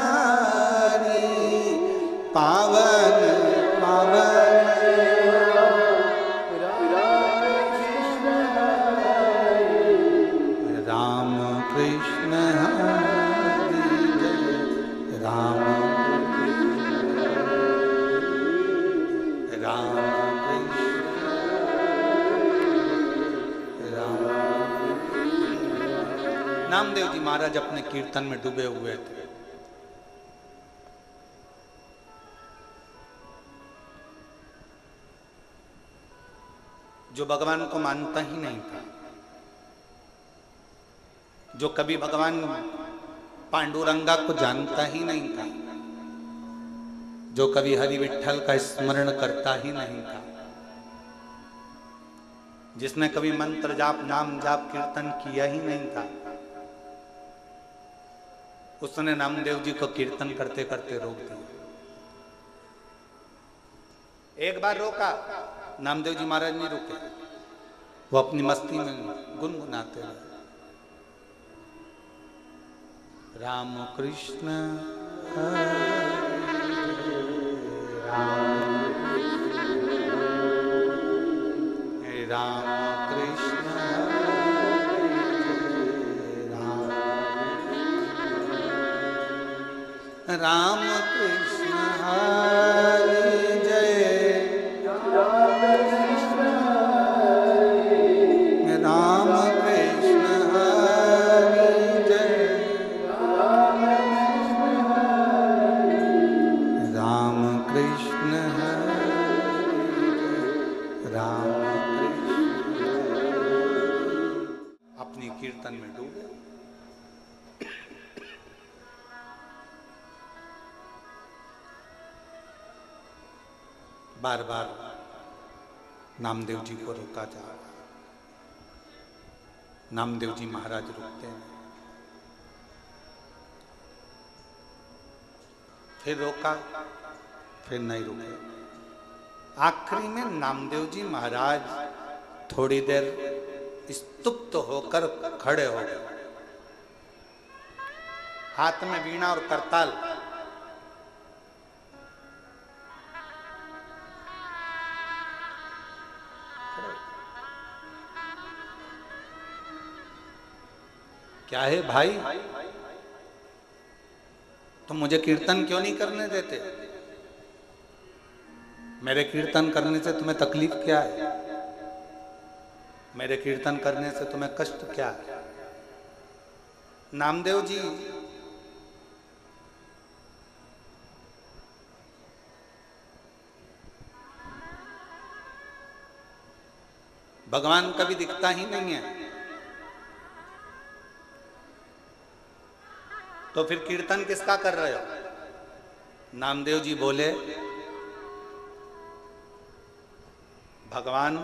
हरि, पावन पावन राम कृष्ण हरि जय राम, राम कृष्ण राम। नामदेव जी महाराज अपने कीर्तन में डूबे हुए थे। जो भगवान को मानता ही नहीं था, जो कभी भगवान पांडुरंगा को जानता ही नहीं था, जो कभी हरि विठल का स्मरण करता ही नहीं था, जिसने कभी मंत्र जाप नाम जाप कीर्तन किया ही नहीं था, उसने नामदेव जी को कीर्तन करते करते रोक दिया। एक बार रोका, नामदेव जी महाराज नहीं रुके, वो अपनी मस्ती में गुनगुनाते रहे, राम कृष्ण हरे राम कृष्ण राम, राम कृष्ण हरि जय राम कृष्ण हरि, राम कृष्ण हरि जय राम कृष्ण हरि, राम कृष्ण। अपनी कीर्तन में डूबे, बार बार नामदेव जी को रोका जा रहा, नामदेव जी महाराज रुकते हैं, फिर रोका, फिर नहीं रुके। आखिरी में नामदेव जी महाराज थोड़ी देर स्तुप्त होकर खड़े हो गए, हाथ में वीणा और करताल, क्या है भाई, तुम मुझे कीर्तन क्यों नहीं करने देते? मेरे कीर्तन करने से तुम्हें तकलीफ क्या है? मेरे कीर्तन करने से तुम्हें कष्ट क्या है? नामदेव जी भगवान कभी दिखता ही नहीं है। तो फिर कीर्तन किसका कर रहे हो? नामदेव जी बोले भगवान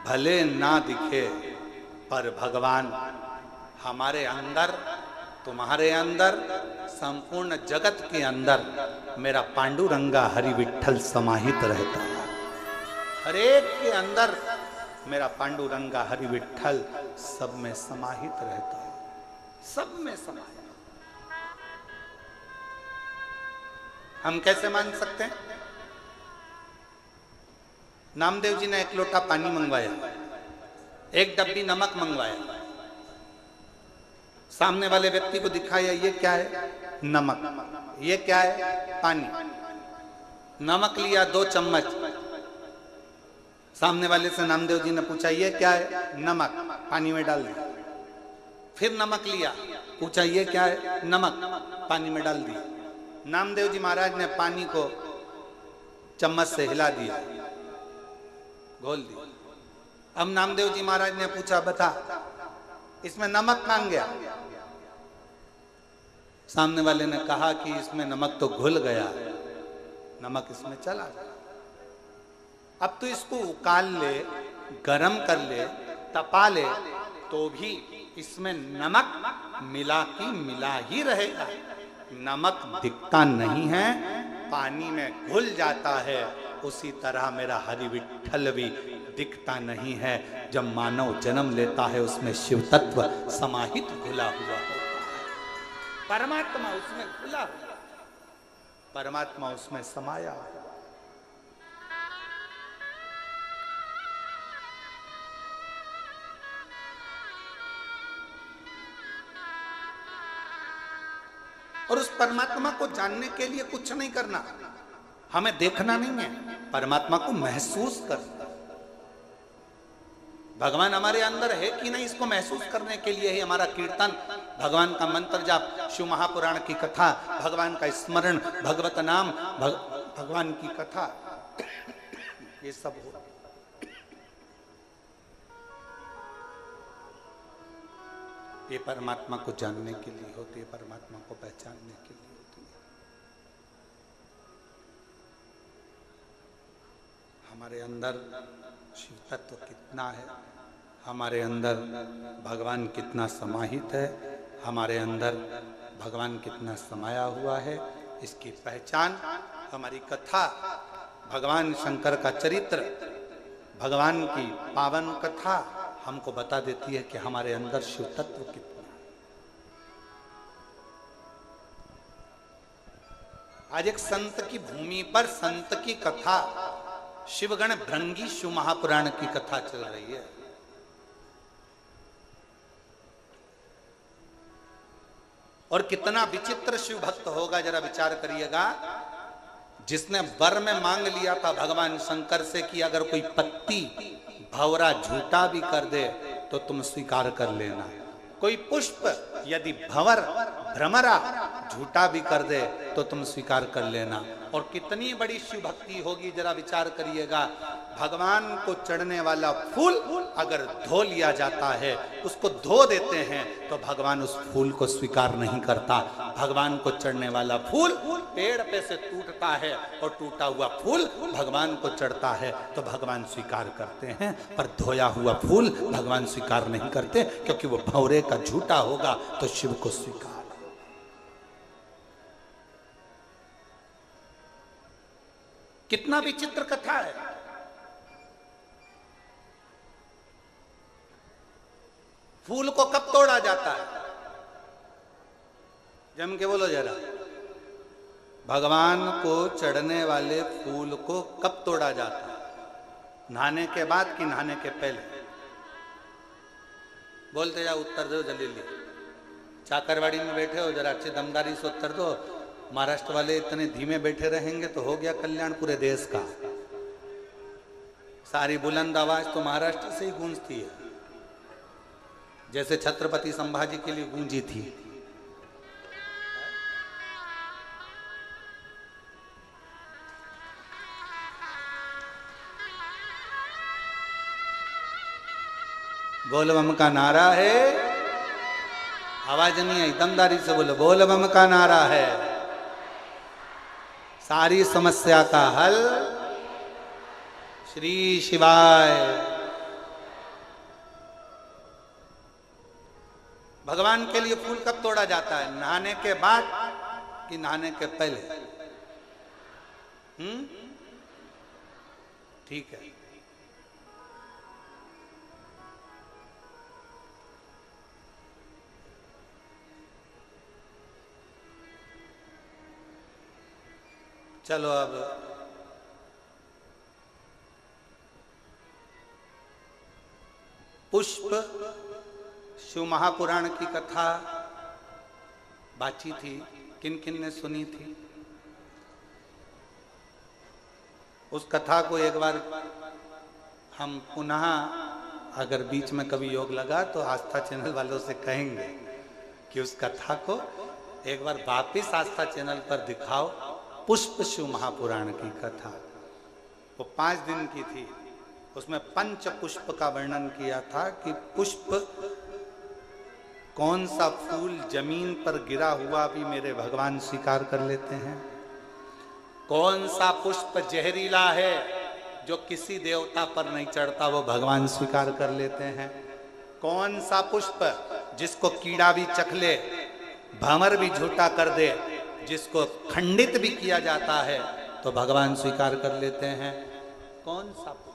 भले ना दिखे पर भगवान हमारे अंदर, तुम्हारे अंदर, संपूर्ण जगत के अंदर मेरा पांडुरंगा हरि विठ्ठल समाहित रहता है। हर एक के अंदर मेरा पांडुरंगा हरि विठ्ठल सब में समाहित रहता है, सब में समाहित। हम कैसे मान सकते हैं? नामदेव जी ने एक लोटा पानी मंगवाया, एक डब्बी नमक मंगवाया, सामने वाले व्यक्ति को दिखाया ये क्या है? नमक। ये क्या है? पानी। नमक लिया 2 चम्मच, सामने वाले से नामदेव जी ने पूछा ये क्या है? नमक। पानी में डाल दिया। फिर नमक लिया, पूछा ये क्या है? नमक। पानी में डाल दिया। नामदेव जी महाराज ने पानी को चम्मच से हिला दिया, घोल दिया। अब नामदेव जी महाराज ने पूछा बता इसमें नमक कहां गया? सामने वाले ने कहा कि इसमें नमक तो घुल गया, नमक इसमें चला गया। अब तो इसको उकाल ले, गरम कर ले, तपा ले, तो भी इसमें नमक मिला की मिला ही रहेगा। नमक दिखता नहीं है, पानी में घुल जाता है। उसी तरह मेरा हरि विठ्ठल भी दिखता नहीं है। जब मानव जन्म लेता है उसमें शिव तत्व समाहित घुला हुआ होता है। परमात्मा उसमें घुला हुआ, परमात्मा उसमें समाया है। और उस परमात्मा को जानने के लिए कुछ नहीं करना, हमें देखना नहीं है, परमात्मा को महसूस करना। भगवान हमारे अंदर है कि नहीं इसको महसूस करने के लिए ही हमारा कीर्तन, भगवान का मंत्र जाप, शिव महापुराण की कथा, भगवान का स्मरण, भगवत नाम, भगवान की कथा, ये सब हो। ये परमात्मा को जानने के लिए होती है, परमात्मा को पहचानने के लिए होती है। हमारे अंदर शिव तत्व कितना है, हमारे अंदर भगवान कितना समाहित है, हमारे अंदर भगवान कितना समाया हुआ है, इसकी पहचान हमारी कथा, भगवान शंकर का चरित्र, भगवान की पावन कथा हमको बता देती है कि हमारे अंदर शिव तत्व कितना है। आज एक संत की भूमि पर संत की कथा, शिवगण भृंगी शिव महापुराण की कथा चल रही है। और कितना विचित्र शिव भक्त होगा, जरा विचार करिएगा। जिसने वर में मांग लिया था भगवान शंकर से कि अगर कोई पत्ती भंवरा झूठा भी कर दे तो तुम स्वीकार कर लेना, कोई पुष्प यदि भंवर भ्रमरा झूठा भी कर दे तो तुम स्वीकार कर लेना। और कितनी बड़ी शिव भक्ति होगी, जरा विचार करिएगा। भगवान को चढ़ने वाला फूल अगर धो लिया जाता है, उसको धो देते हैं, तो भगवान उस फूल को स्वीकार नहीं करता। भगवान को चढ़ने वाला फूल पेड़ पे से टूटता है और टूटा हुआ फूल भगवान को चढ़ता है तो भगवान स्वीकार करते हैं, पर धोया हुआ फूल भगवान स्वीकार नहीं करते, क्योंकि वो भंवरे का झूठा होगा तो शिव को स्वीकार। कितना विचित्र कथा है। फूल को कब तोड़ा जाता है? जम के बोलो जरा। भगवान को चढ़ने वाले फूल को कब तोड़ा जाता है? नहाने के बाद कि नहाने के पहले? बोलते जाओ, उत्तर दो जल्दी। चाकरवाड़ी में बैठे हो, जरा अच्छी दमदारी से उत्तर दो। महाराष्ट्र वाले इतने धीमे बैठे रहेंगे तो हो गया कल्याण पूरे देश का। सारी बुलंद आवाज तो महाराष्ट्र से ही गूंजती है, जैसे छत्रपति संभाजी के लिए गूंजी थी। बोल बम का नारा है, आवाज नहीं आई, दमदारी से बोलो, बोल बम का नारा है, सारी समस्या का हल श्री शिवाय। भगवान के लिए फूल कब तोड़ा जाता है? नहाने के बाद कि नहाने के पहले? ठीक है। चलो अब पुष्प शिव महापुराण की कथा बाची थी, किन किन ने सुनी थी? उस कथा को एक बार हम पुनः, अगर बीच में कभी योग लगा तो आस्था चैनल वालों से कहेंगे कि उस कथा को एक बार वापिस आस्था चैनल पर दिखाओ। पुष्प शिव महापुराण की कथा वो 5 दिन की थी। उसमें पंच पुष्प का वर्णन किया था कि पुष्प, कौन सा फूल जमीन पर गिरा हुआ भी मेरे भगवान स्वीकार कर लेते हैं, कौन सा पुष्प जहरीला है जो किसी देवता पर नहीं चढ़ता वो भगवान स्वीकार कर लेते हैं, कौन सा पुष्प जिसको कीड़ा भी चख ले, भंवर भी झूठा कर दे, जिसको खंडित भी किया जाता है तो भगवान स्वीकार कर लेते हैं, कौन सा पुष्प?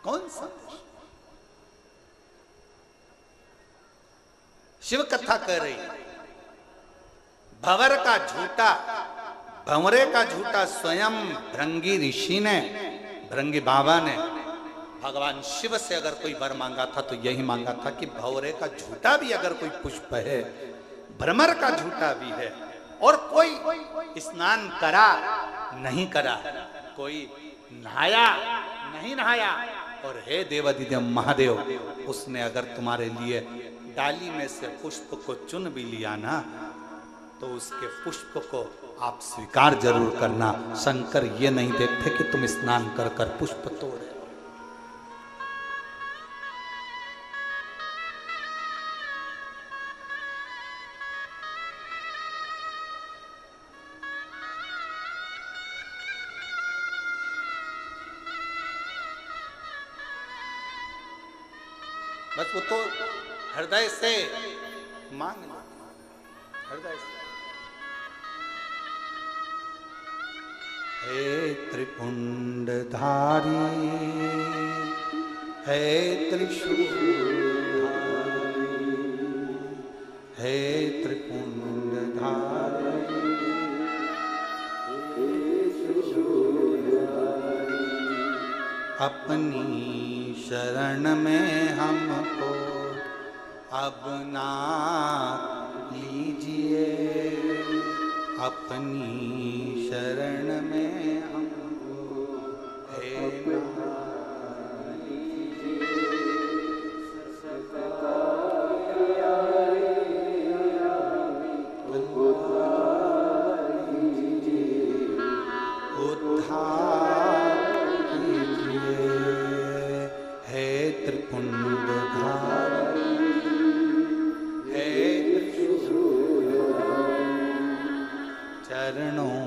कौन सा पुष्प? शिव कथा कह रही, भंवर का झूठा, भंवरे का झूठा स्वयं भृंगी ऋषि ने, भृंगी बाबा ने भगवान शिव से अगर कोई वर मांगा था तो यही मांगा था कि भंवरे का झूठा भी अगर कोई पुष्प है, भ्रमर का झूठा भी है, और कोई स्नान करा नहीं करा, कोई नहाया नहीं नहाया, और हे देवादिदेव महादेव, उसने अगर तुम्हारे लिए डाली में से पुष्प को चुन भी लिया ना तो उसके पुष्प को आप स्वीकार जरूर करना। शंकर ये नहीं देखते कि तुम स्नान कर कर पुष्प तोड़े। बस वो तो हृदय से मांग लो, हृदय से। हे त्रिपुंडधारी, हे त्रिशूलधारी, हे त्रिपुंडधारी, अपनी शरण में हमको अब ना लीजिए, अपनी शरण में हमको हे ना लीजिए, उद्धार कीजिए, हे त्रिपुंडधारी, चरणों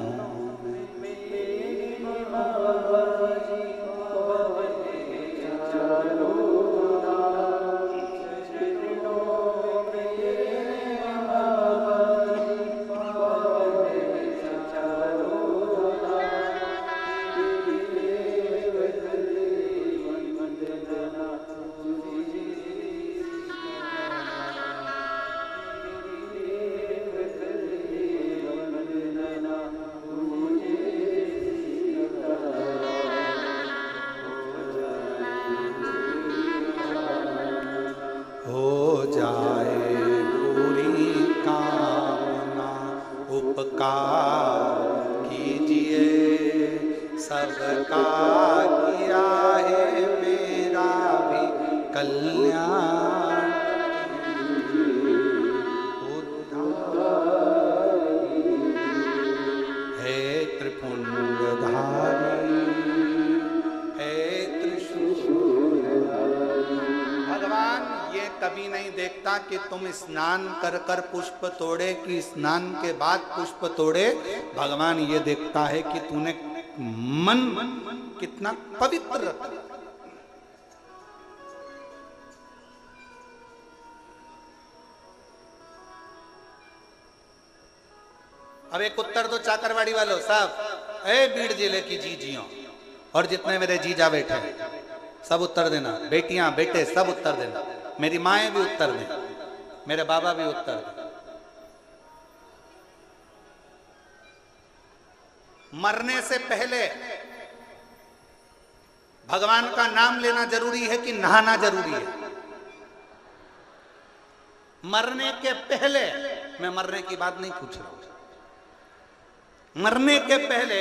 देखा कि तुम स्नान कर कर पुष्प तोड़े कि स्नान के बाद पुष्प तोड़े। भगवान ये देखता है कि तूने मन कितना पवित्र रखा। अब एक उत्तर दो चाकरवाड़ी वालों साहब, ए बीड़ जिले की जीजियों और जितने मेरे जीजा बैठे हैं सब उत्तर देना, बेटियां बेटे सब उत्तर देना, मेरी माएँ भी उत्तर दें, मेरे बाबा भी उत्तर दें। मरने से पहले भगवान का नाम लेना जरूरी है कि नहाना जरूरी है? मरने के पहले, मैं मरने की बात नहीं पूछ रहा हूं, मरने के पहले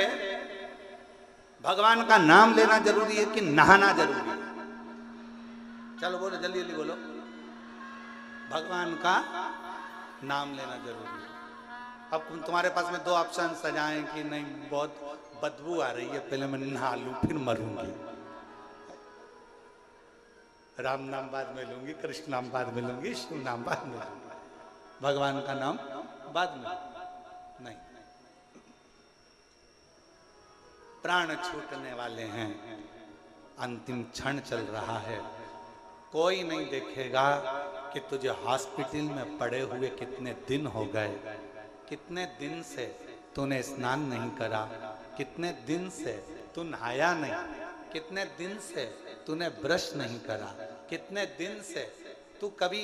भगवान का नाम लेना जरूरी है कि नहाना जरूरी है? चलो बोलो, जल्दी जल्दी बोलो। भगवान का नाम लेना जरूरी है। अब तुम्हारे पास में दो ऑप्शन सजाएं कि नहीं बहुत बदबू आ रही है, पहले मैं नहा लूं फिर मरूंगी, राम नाम बाद में लूंगी, कृष्ण नाम बाद में लूंगी, शिव नाम बाद में लूंगी, भगवान का नाम बाद में नहीं। प्राण छूटने वाले हैं, अंतिम क्षण चल रहा है, कोई नहीं देखेगा कि तुझे हॉस्पिटल में पड़े हुए कितने दिन हो गए, कितने दिन से तूने स्नान नहीं करा, कितने दिन से तू नहाया नहीं, कितने दिन से तूने ब्रश नहीं करा, कितने दिन से तू कभी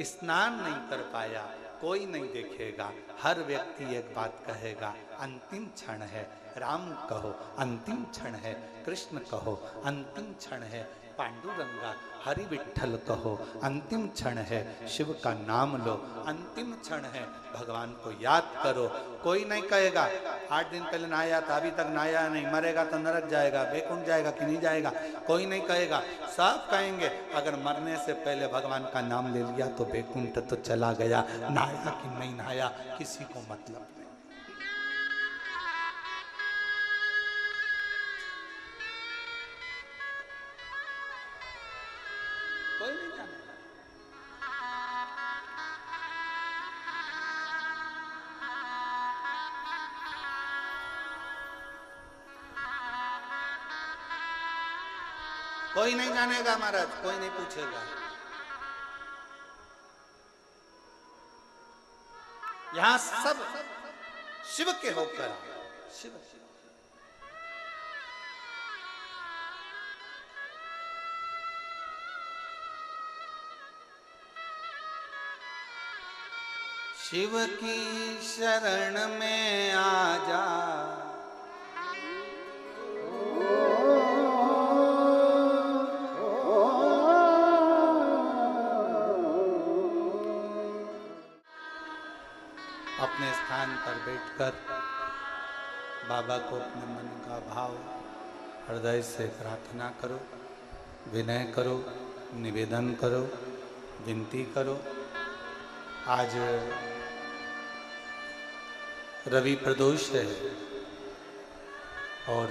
स्नान नहीं कर पाया, कोई नहीं देखेगा। हर व्यक्ति एक बात कहेगा, अंतिम क्षण है, राम कहो अंतिम क्षण है, कृष्ण कहो अंतिम क्षण है, पांडुरंगा हरि विठ्ठल कहो अंतिम क्षण है, शिव का नाम लो अंतिम क्षण है, भगवान को याद करो। कोई नहीं कहेगा 8 दिन पहले नहाया था अभी तक नहाया नहीं, मरेगा तो नरक जाएगा, बैकुंठ जाएगा कि नहीं जाएगा, कोई नहीं कहेगा। सब कहेंगे अगर मरने से पहले भगवान का नाम ले लिया तो बैकुंठ तो चला गया, नहाया कि नहीं नहाया किसी को मतलब नहीं। कोई नहीं जानेगा। कोई नहीं जानेगा महाराज, कोई नहीं पूछेगा। यहां सब शिव के होकर शिव शिव की शरण में आ जा, अपने स्थान पर बैठकर बाबा को अपने मन का भाव हृदय से प्रार्थना करो, विनय करो, निवेदन करो, विनती करो। आज रवि प्रदोष है और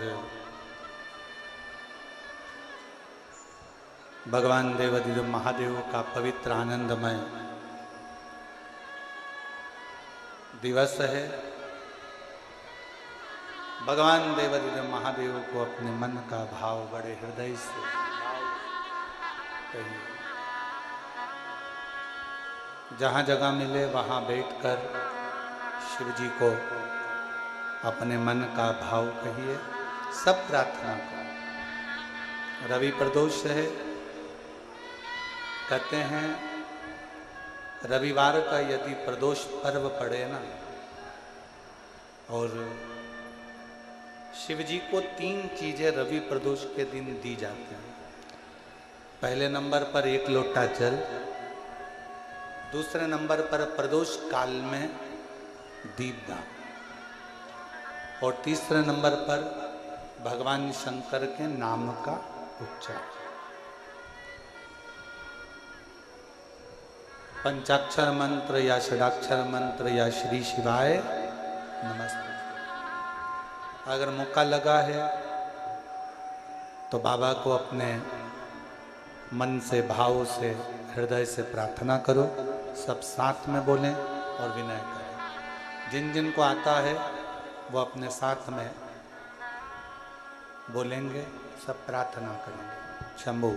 भगवान देवाधिदेव महादेव का पवित्र आनंदमय दिवस है। भगवान देवाधिदेव महादेव को अपने मन का भाव बड़े हृदय से कहिए। जहाँ जगह मिले वहाँ बैठकर शिव जी को अपने मन का भाव कहिए, सब प्रार्थना करो। रवि प्रदोष है, कहते हैं रविवार का यदि प्रदोष पर्व पड़े ना, और शिव जी को 3 चीजें रवि प्रदोष के दिन दी जाती हैं। पहले नंबर पर 1 लोटा जल, दूसरे नंबर पर प्रदोष काल में दीपदान, और तीसरे नंबर पर भगवान शंकर के नाम का उच्चारण। पंचाक्षर मंत्र या षडाक्षर मंत्र या श्री शिवाय नमस्ते। अगर मौका लगा है तो बाबा को अपने मन से भाव से हृदय से प्रार्थना करो। सब साथ में बोलें और विनय करें। जिन जिन को आता है वो अपने साथ में बोलेंगे, सब प्रार्थना करेंगे। शंभू।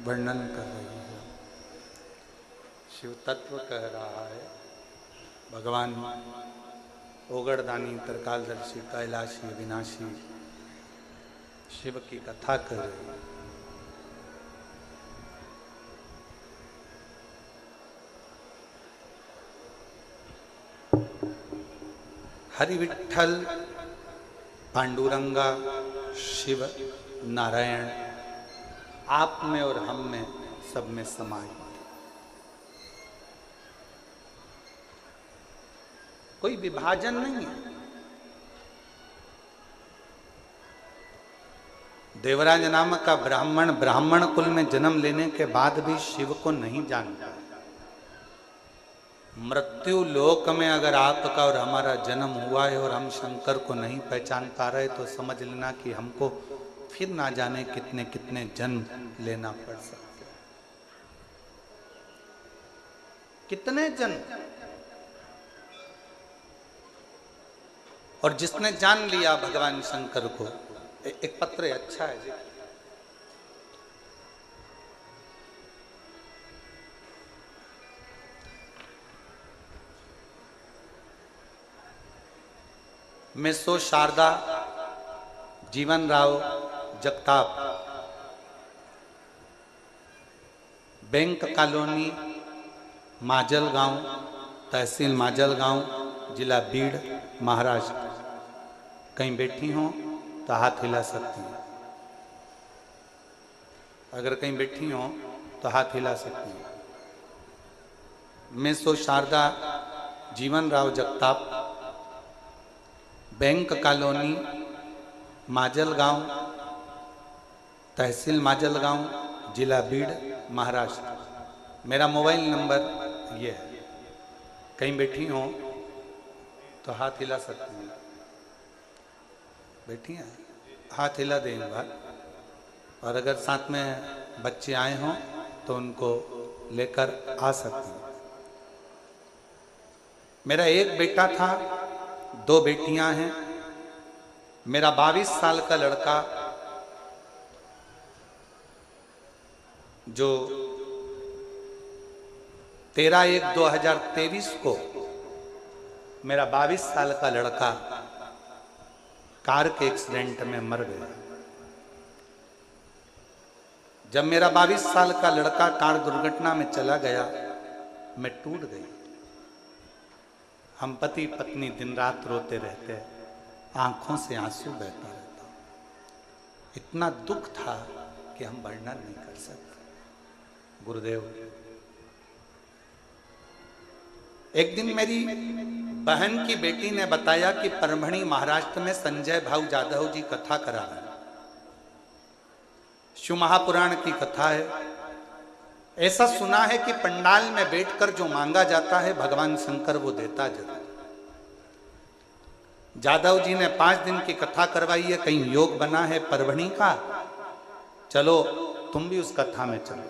वर्णन कर रही है, शिव तत्व कह रहा है। भगवान ओगड़दानी, त्रिकालदर्शी, कैलाशी, विनाशी शिव की कथा कर रही है। हरि विठ्ठल, पांडुरंगा, शिव, नारायण आप में और हम में, सब में समाये। कोई विभाजन नहीं है। देवराज नामक का ब्राह्मण कुल में जन्म लेने के बाद भी शिव को नहीं जानता। मृत्यु लोक में अगर आपका और हमारा जन्म हुआ है और हम शंकर को नहीं पहचान पा रहे तो समझ लेना कि हमको फिर ना जाने कितने कितने जन्म लेना पड़ सकते हैं। कितने जन्म। और जिसने जान लिया भगवान शंकर को, एक पत्र अच्छा है जी। मेसो शारदा जीवन राव जगताप, बैंक कॉलोनी, माजलगांव, तहसील माजलगांव, जिला बीड़, महाराष्ट्र। कहीं बैठी हो तो हाथ हिला सकती हैं। अगर कहीं बैठी हो तो हाथ हिला सकती हैं। मेसो शारदा जीवन राव जगताप, बैंक कॉलोनी, माजलगांव, तहसील माजलगांव, जिला बीड़, महाराष्ट्र। मेरा मोबाइल नंबर ये है। कहीं बैठी हो तो हाथ हिला सकती हैं। बैठी हैं, हाथ हिला दें एक बार। और अगर साथ में बच्चे आए हों तो उनको लेकर आ सकती हैं। मेरा एक बेटा था, 2 बेटियां हैं। मेरा 22 साल का लड़का जो 13/1/2023 को मेरा 22 साल का लड़का कार के एक्सीडेंट में मर गया। जब मेरा 22 साल का लड़का कार दुर्घटना में चला गया, मैं टूट गई। हम पति पत्नी दिन रात रोते रहते, आंखों से आंसू बहता रहता। इतना दुख था कि हम वर्णन नहीं कर सकते। गुरुदेव, एक दिन मेरी बहन की बेटी ने बताया कि परभणी महाराष्ट्र में संजय भाऊ जाधव जी कथा करा रहे हैं। शिव महापुराण की कथा है। ऐसा सुना है कि पंडाल में बैठकर जो मांगा जाता है भगवान शंकर वो देता जरूर। जादव जी ने 5 दिन की कथा करवाई है। कहीं योग बना है परभणी का, चलो तुम भी उस कथा में चलो।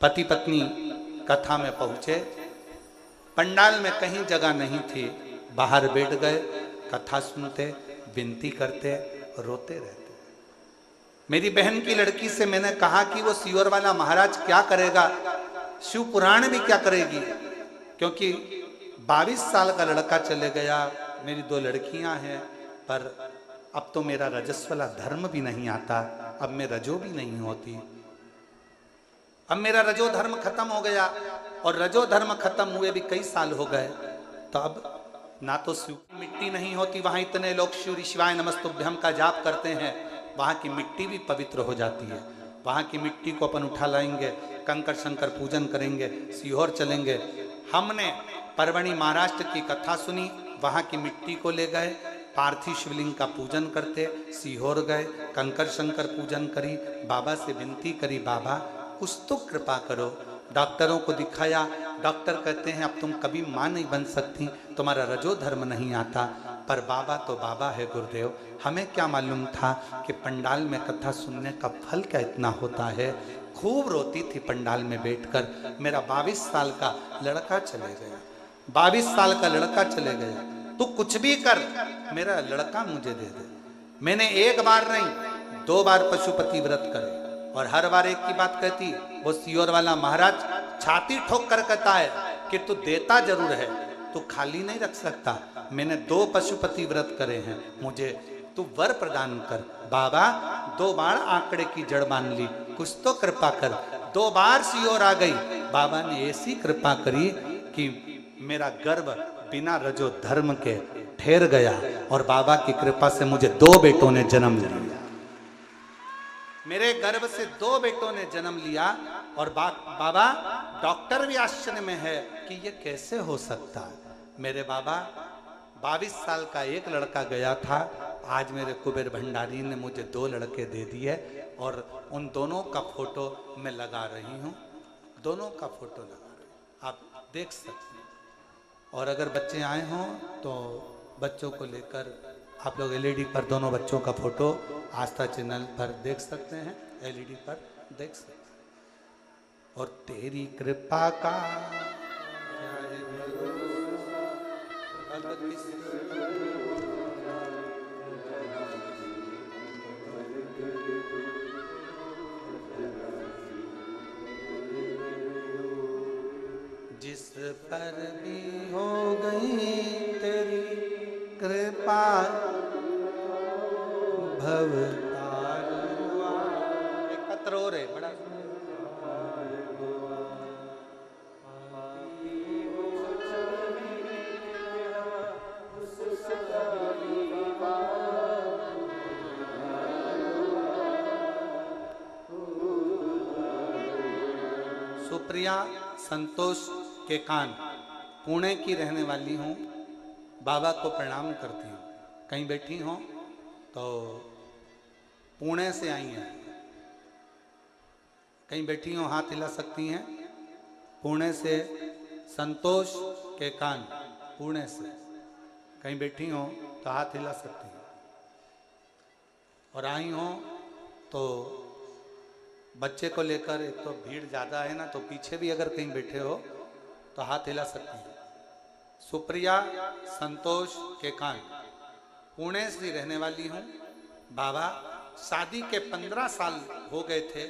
पति पत्नी कथा में पहुंचे, पंडाल में कहीं जगह नहीं थी, बाहर बैठ गए, कथा सुनते, विनती करते, रोते रहते। मेरी बहन की लड़की से मैंने कहा कि वो सियोर वाला महाराज क्या करेगा, शिव पुराण भी क्या करेगी, क्योंकि 22 साल का लड़का चले गया, मेरी 2 लड़कियां हैं, पर अब तो मेरा रजस्वला धर्म भी नहीं आता, अब मैं रजो भी नहीं होती, अब मेरा रजो धर्म खत्म हो गया, और रजो धर्म खत्म हुए भी कई साल हो गए, तो अब ना तो शिव की मिट्टी नहीं होती, वहां इतने लोग शिव शिवाय नमस्तुभ्यम का जाप करते हैं, वहां की मिट्टी भी पवित्र हो जाती है। वहां की मिट्टी को अपन उठा लाएंगे, कंकर शंकर पूजन करेंगे, सीहोर चलेंगे। हमने परवणी महाराष्ट्र की कथा सुनी, वहां की मिट्टी को ले गए, पार्थिव शिवलिंग का पूजन करते, सीहोर गए, कंकर शंकर पूजन करी, बाबा से विनती करी, बाबा कुछ तो कृपा करो। डॉक्टरों को दिखाया, डॉक्टर कहते हैं अब तुम कभी मां नहीं बन सकती, तुम्हारा रजो धर्म नहीं आता, पर बाबा तो बाबा है गुरुदेव, हमें क्या मालूम था कि पंडाल में कथा सुनने का फल क्या इतना होता है। खूब रोती थी पंडाल में बैठकर, मेरा 22 साल का लड़का चले गया, 22 साल का लड़का चले गया, तू कुछ भी कर, मेरा लड़का मुझे दे दे। मैंने 1 बार नहीं 2 बार पशुपति व्रत करे, और हर बार एक की बात कहती, वो सियोर वाला महाराज छाती ठोक कर कहता है कि तू देता जरूर है, तू खाली नहीं रख सकता। मैंने 2 पशुपति व्रत करे हैं, मुझे तू वर प्रदान कर। बाबा 2 बार आंकड़े की जड़ मान ली, कुछ तो कृपा कर। 2 बार सियोर आ गई, बाबा ने ऐसी कृपा करी कि मेरा गर्भ बिना रजो धर्म के ठहर गया, और बाबा की कृपा से मुझे 2 बेटों ने जन्म लिया। मेरे गर्भ से 2 बेटों ने जन्म लिया, और बाबा डॉक्टर भी आश्चर्य में है कि ये कैसे हो सकता। मेरे बाबा 22 साल का एक लड़का गया था, आज मेरे कुबेर भंडारी ने मुझे 2 लड़के दे दिए, और उन दोनों का फोटो मैं लगा रही हूँ, दोनों का फोटो लगा रही हूँ, आप देख सकते हैं। और अगर बच्चे आए हों तो बच्चों को लेकर आप लोग एलईडी पर दोनों बच्चों का फोटो आस्था चैनल पर देख सकते हैं, एलईडी पर देख सकते हैं। और तेरी कृपा का जिस पर भी हो गई तेरी कृपा, भवतार हुआ। एक पत्र और है बड़ा, सुप्रिया संतोष के कान, पुणे की रहने वाली हूँ, बाबा को प्रणाम करती हूँ। कहीं बैठी हो तो पुणे से आई हैं, कहीं बैठी हो हाथ हिला सकती हैं। पुणे से संतोष के कान, पुणे से कहीं बैठी हो तो हाथ हिला सकती हैं। और आई हो तो बच्चे को लेकर, एक तो भीड़ ज़्यादा है ना, तो पीछे भी अगर कहीं बैठे हो तो हाथ हिला सकती हैं। सुप्रिया संतोष के कान, पुणे से रहने वाली हूँ। बाबा शादी के 15 साल हो गए थे,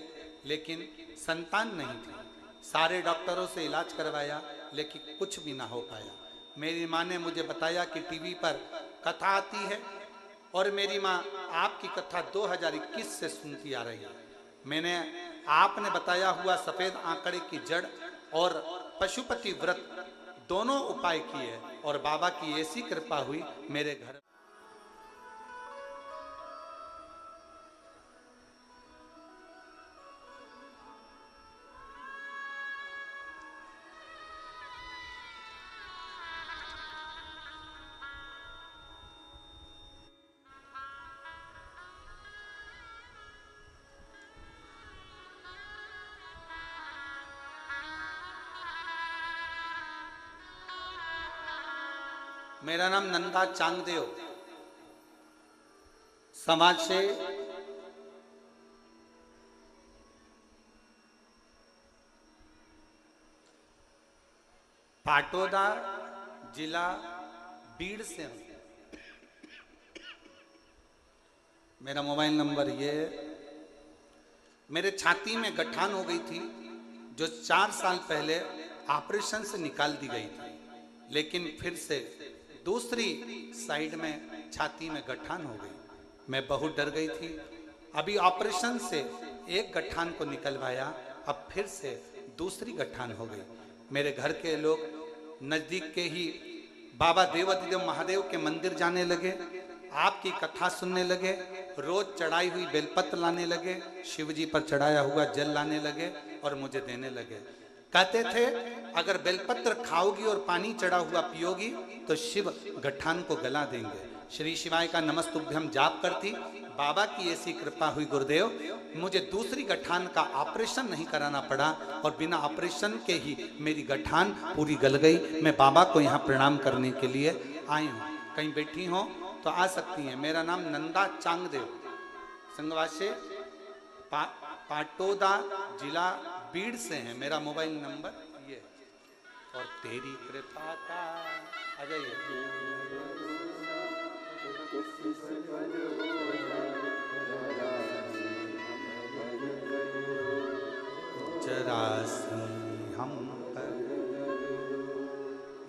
लेकिन संतान नहीं थी। सारे डॉक्टरों से इलाज करवाया, लेकिन कुछ भी ना हो पाया। मेरी माँ ने मुझे बताया कि टीवी पर कथा आती है, और मेरी माँ आपकी कथा 2021 से सुनती आ रही है। मैंने आपने बताया हुआ सफेद आंकड़े की जड़ और पशुपति व्रत दोनों उपाय किए, और बाबा की ऐसी कृपा हुई मेरे घर। मेरा नाम नंदा चांगदेव, समाज से पाटोदा जिला बीड़ से हूं। मेरा मोबाइल नंबर ये है। मेरे छाती में गठान हो गई थी जो 4 साल पहले ऑपरेशन से निकाल दी गई थी, लेकिन फिर से दूसरी साइड में छाती में गठान हो गई। मैं बहुत डर गई थी। अभी ऑपरेशन से एक गठान को निकलवाया, अब फिर से दूसरी गठान हो गई। मेरे घर के लोग नजदीक के ही बाबा देवाधिदेव महादेव के मंदिर जाने लगे, आपकी कथा सुनने लगे, रोज चढ़ाई हुई बेलपत्र लाने लगे, शिव जी पर चढ़ाया हुआ जल लाने लगे और मुझे देने लगे। कहते थे अगर बेलपत्र खाओगी और पानी चढ़ा हुआ पियोगी तो शिव गठान को गला देंगे। श्री शिवाय का नमस्तुभ्यम जाप करती। बाबा की ऐसी कृपा हुई गुरुदेव, मुझे दूसरी गठान का ऑपरेशन नहीं कराना पड़ा और बिना ऑपरेशन के ही मेरी गठान पूरी गल गई। मैं बाबा को यहाँ प्रणाम करने के लिए आई हूँ। कहीं बैठी हो तो आ सकती हैं। मेरा नाम नंदा चांगदेव, संगवासे पाटोदा जिला बीड़ से है। मेरा मोबाइल नंबर ये। और तेरी कृपा का आ जाइए। जरासी हम पर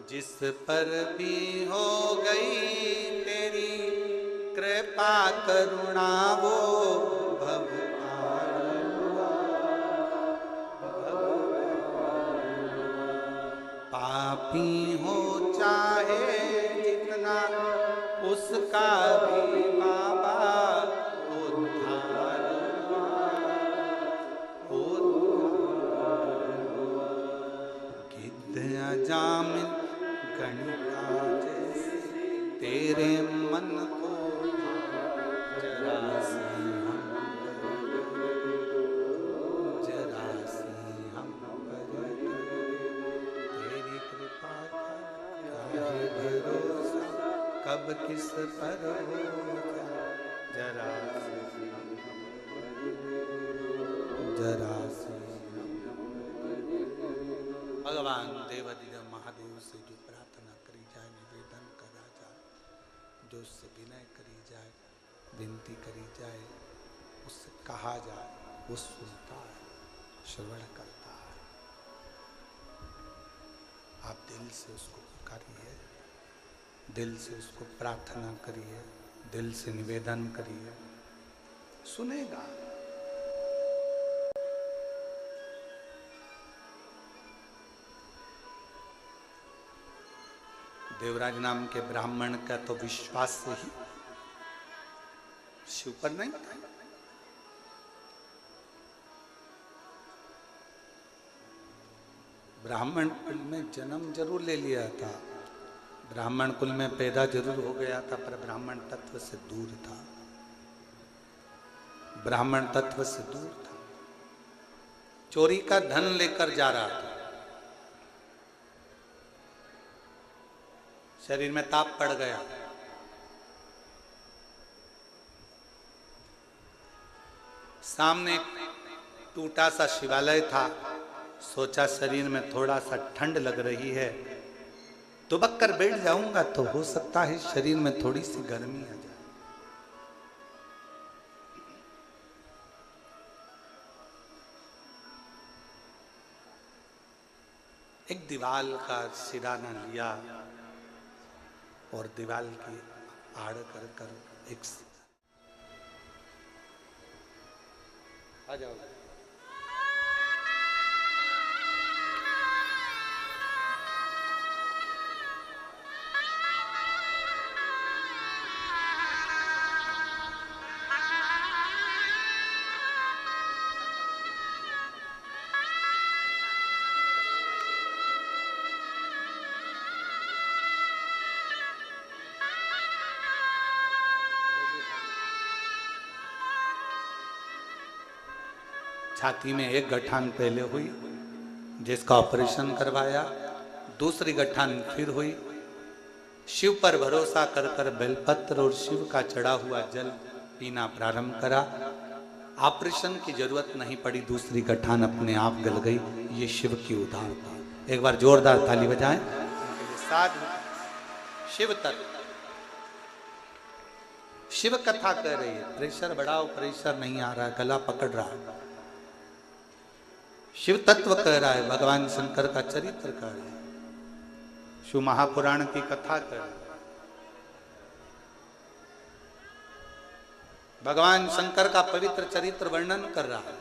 जिस पर भी हो गई तेरी कृपा करुणा वो भव पापी हो चाहे जितना उसका भी बाबा उद्धार गिद्ध अजामिल गणिका जैसे तेरे मन को जरासी हम पर तेरी कृपा का भरोसा कब किस पर हो जरासी भगवान देवाधिदेव महादेव से जो प्रार्थना करी जाए, निवेदन करा जाए, जो उससे विनय करी जाए, विनती करी जाए, उससे कहा जाए, वो सुनता है, श्रवण करता है। आप दिल से उसको पुकारिए, दिल से उसको प्रार्थना करिए, दिल से निवेदन करिए, सुनेगा। देवराज नाम के ब्राह्मण का तो विश्वास से ही शिव पर नहीं था। ब्राह्मण कुल में जन्म जरूर ले लिया था, ब्राह्मण कुल में पैदा जरूर हो गया था, पर ब्राह्मण तत्व से दूर था। ब्राह्मण तत्व से दूर था। चोरी का धन लेकर जा रहा था। शरीर में ताप पड़ गया। सामने टूटा सा शिवालय था। सोचा शरीर में थोड़ा सा ठंड लग रही है, दुबक कर बैठ जाऊंगा तो हो सकता है शरीर में थोड़ी सी गर्मी आ जाए। एक दीवाल का सिराना लिया और दीवाल की आड़ कर एक आ जाओ। छाती में एक गठान पहले हुई जिसका ऑपरेशन करवाया, दूसरी गठान फिर हुई। शिव पर भरोसा कर कर बेलपत्र और शिव का चढ़ा हुआ जल पीना प्रारंभ करा। ऑपरेशन की जरूरत नहीं पड़ी, दूसरी गठान अपने आप गल गई। ये शिव की उदारता। एक बार जोरदार ताली बजाएं। साधु शिव तत्व, शिव कथा कह रही है। प्रेशर बढ़ाओ, प्रेशर नहीं आ रहा है, गला पकड़ रहा है। शिव तत्व कह रहा है, भगवान शंकर का चरित्र कह रहा है, शिव महापुराण की कथा कह रहा है। भगवान शंकर का पवित्र चरित्र वर्णन कर रहा है।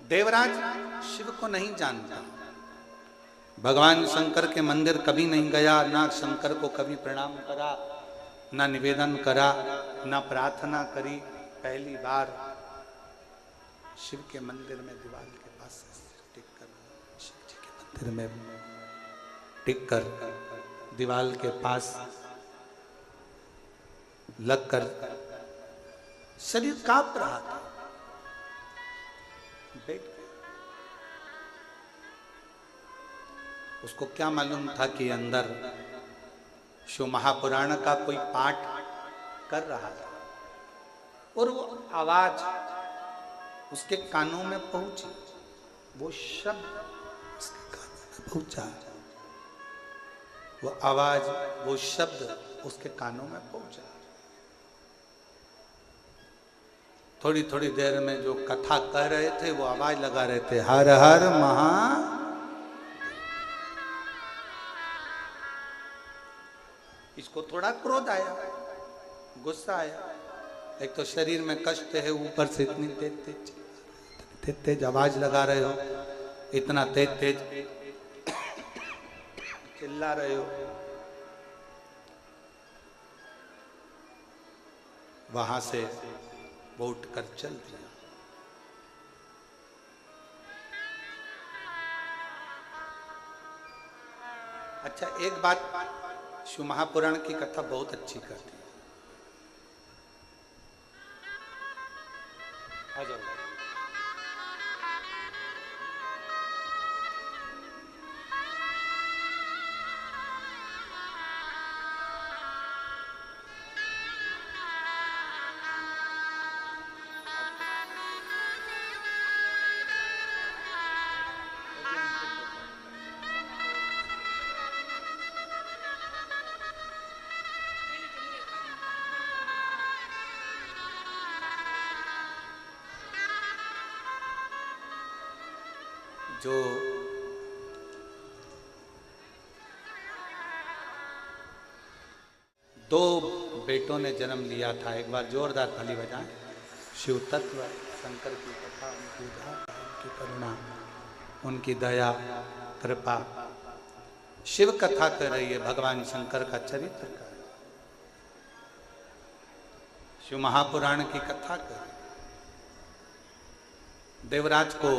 देवराज शिव को नहीं जानता, भगवान शंकर के मंदिर कभी नहीं गया, ना शंकर को कभी प्रणाम करा, ना निवेदन करा, ना प्रार्थना करी। पहली बार शिव के मंदिर में दीवार के पास टिक कर, शिव जी के मंदिर में टिक कर दीवार के पास लगकर शरीर कांप रहा था, बैठ गया। उसको क्या मालूम था कि अंदर शिव महापुराण का कोई पाठ कर रहा था और वो आवाज उसके कानों में पहुंची, वो शब्द उसके कानों में पहुंचा, वो आवाज, वो शब्द उसके कानों में पहुंचा। थोड़ी थोड़ी देर में जो कथा कह रहे थे वो आवाज लगा रहे थे, हर हर महा। इसको थोड़ा क्रोध आया, गुस्सा आया। एक तो शरीर में कष्ट है, ऊपर से इतनी तेज तेज आवाज लगा रहे हो, इतना तेज तेज चिल्ला रहे हो। वहां से वो उठकर चल दिया। अच्छा, एक बात शिव महापुराण की कथा बहुत अच्छी करती है। आ जाओ। जो दो बेटों ने जन्म लिया था, एक बार जोरदार ताली बजाएं। शिव तत्व, शंकर की कथा, उनकी उदारता, उनकी करुणा, उनकी दया, कृपा। शिव कथा कर रही है, भगवान शंकर का चरित्र कर रही है, शिव महापुराण की कथा कर रही है। देवराज को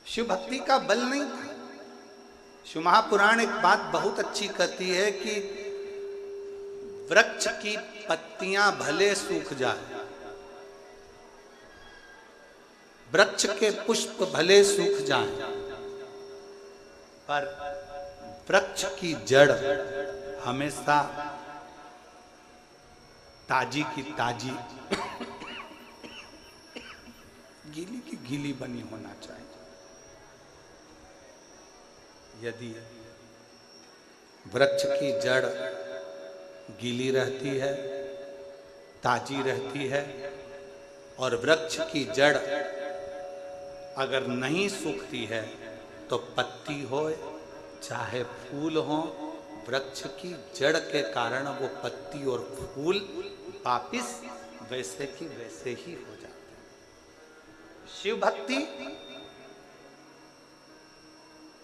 शिव भक्ति का बल नहीं था। शिव महापुराण एक बात बहुत अच्छी कहती है कि वृक्ष की पत्तियां भले सूख जाए, वृक्ष के पुष्प भले सूख जाए, पर वृक्ष की जड़ हमेशा ताजी की ताजी, गीली की गीली बनी होना चाहिए। यदि वृक्ष की जड़ गीली रहती है, ताजी रहती है, और वृक्ष की जड़ अगर नहीं सूखती है तो पत्ती हो चाहे फूल हो, वृक्ष की जड़ के कारण वो पत्ती और फूल वापिस वैसे की वैसे ही हो जाते हैं। शिव भक्ति,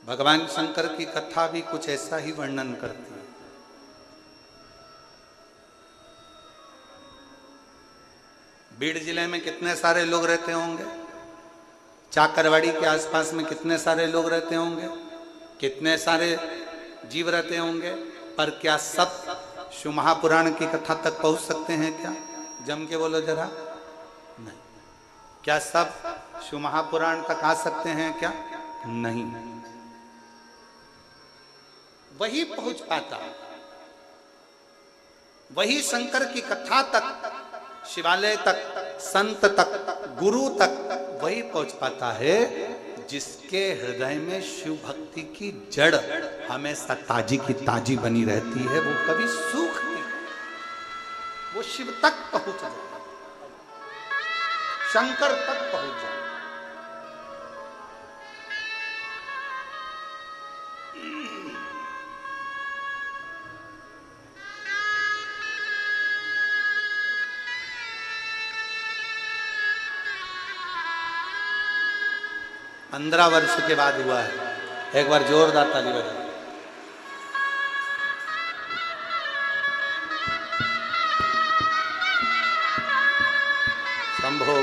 भगवान शंकर की कथा भी कुछ ऐसा ही वर्णन करती है। बीड़ जिले में कितने सारे लोग रहते होंगे, चाकरवाड़ी के आसपास में कितने सारे लोग रहते होंगे, कितने सारे जीव रहते होंगे, पर क्या सब शिव महापुराण की कथा तक पहुंच सकते हैं क्या? जम के बोलो जरा। नहीं। क्या सब शिव महापुराण तक आ सकते हैं क्या? नहीं। वही पहुंच पाता, वही शंकर की कथा तक शिवालय तक, संत तक, गुरु तक वही पहुंच पाता है जिसके हृदय में शिव भक्ति की जड़ हमेशा ताजी की ताजी बनी रहती है। वो कभी सूखती, वो शिव तक पहुंच जाए, शंकर तक पहुंच जाए। 15 वर्ष के बाद हुआ है। एक बार जोरदार ताली बजाओ। शंभो।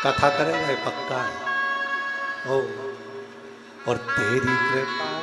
कथा करेगा ये पक्का है। ओ और तेरी कृपा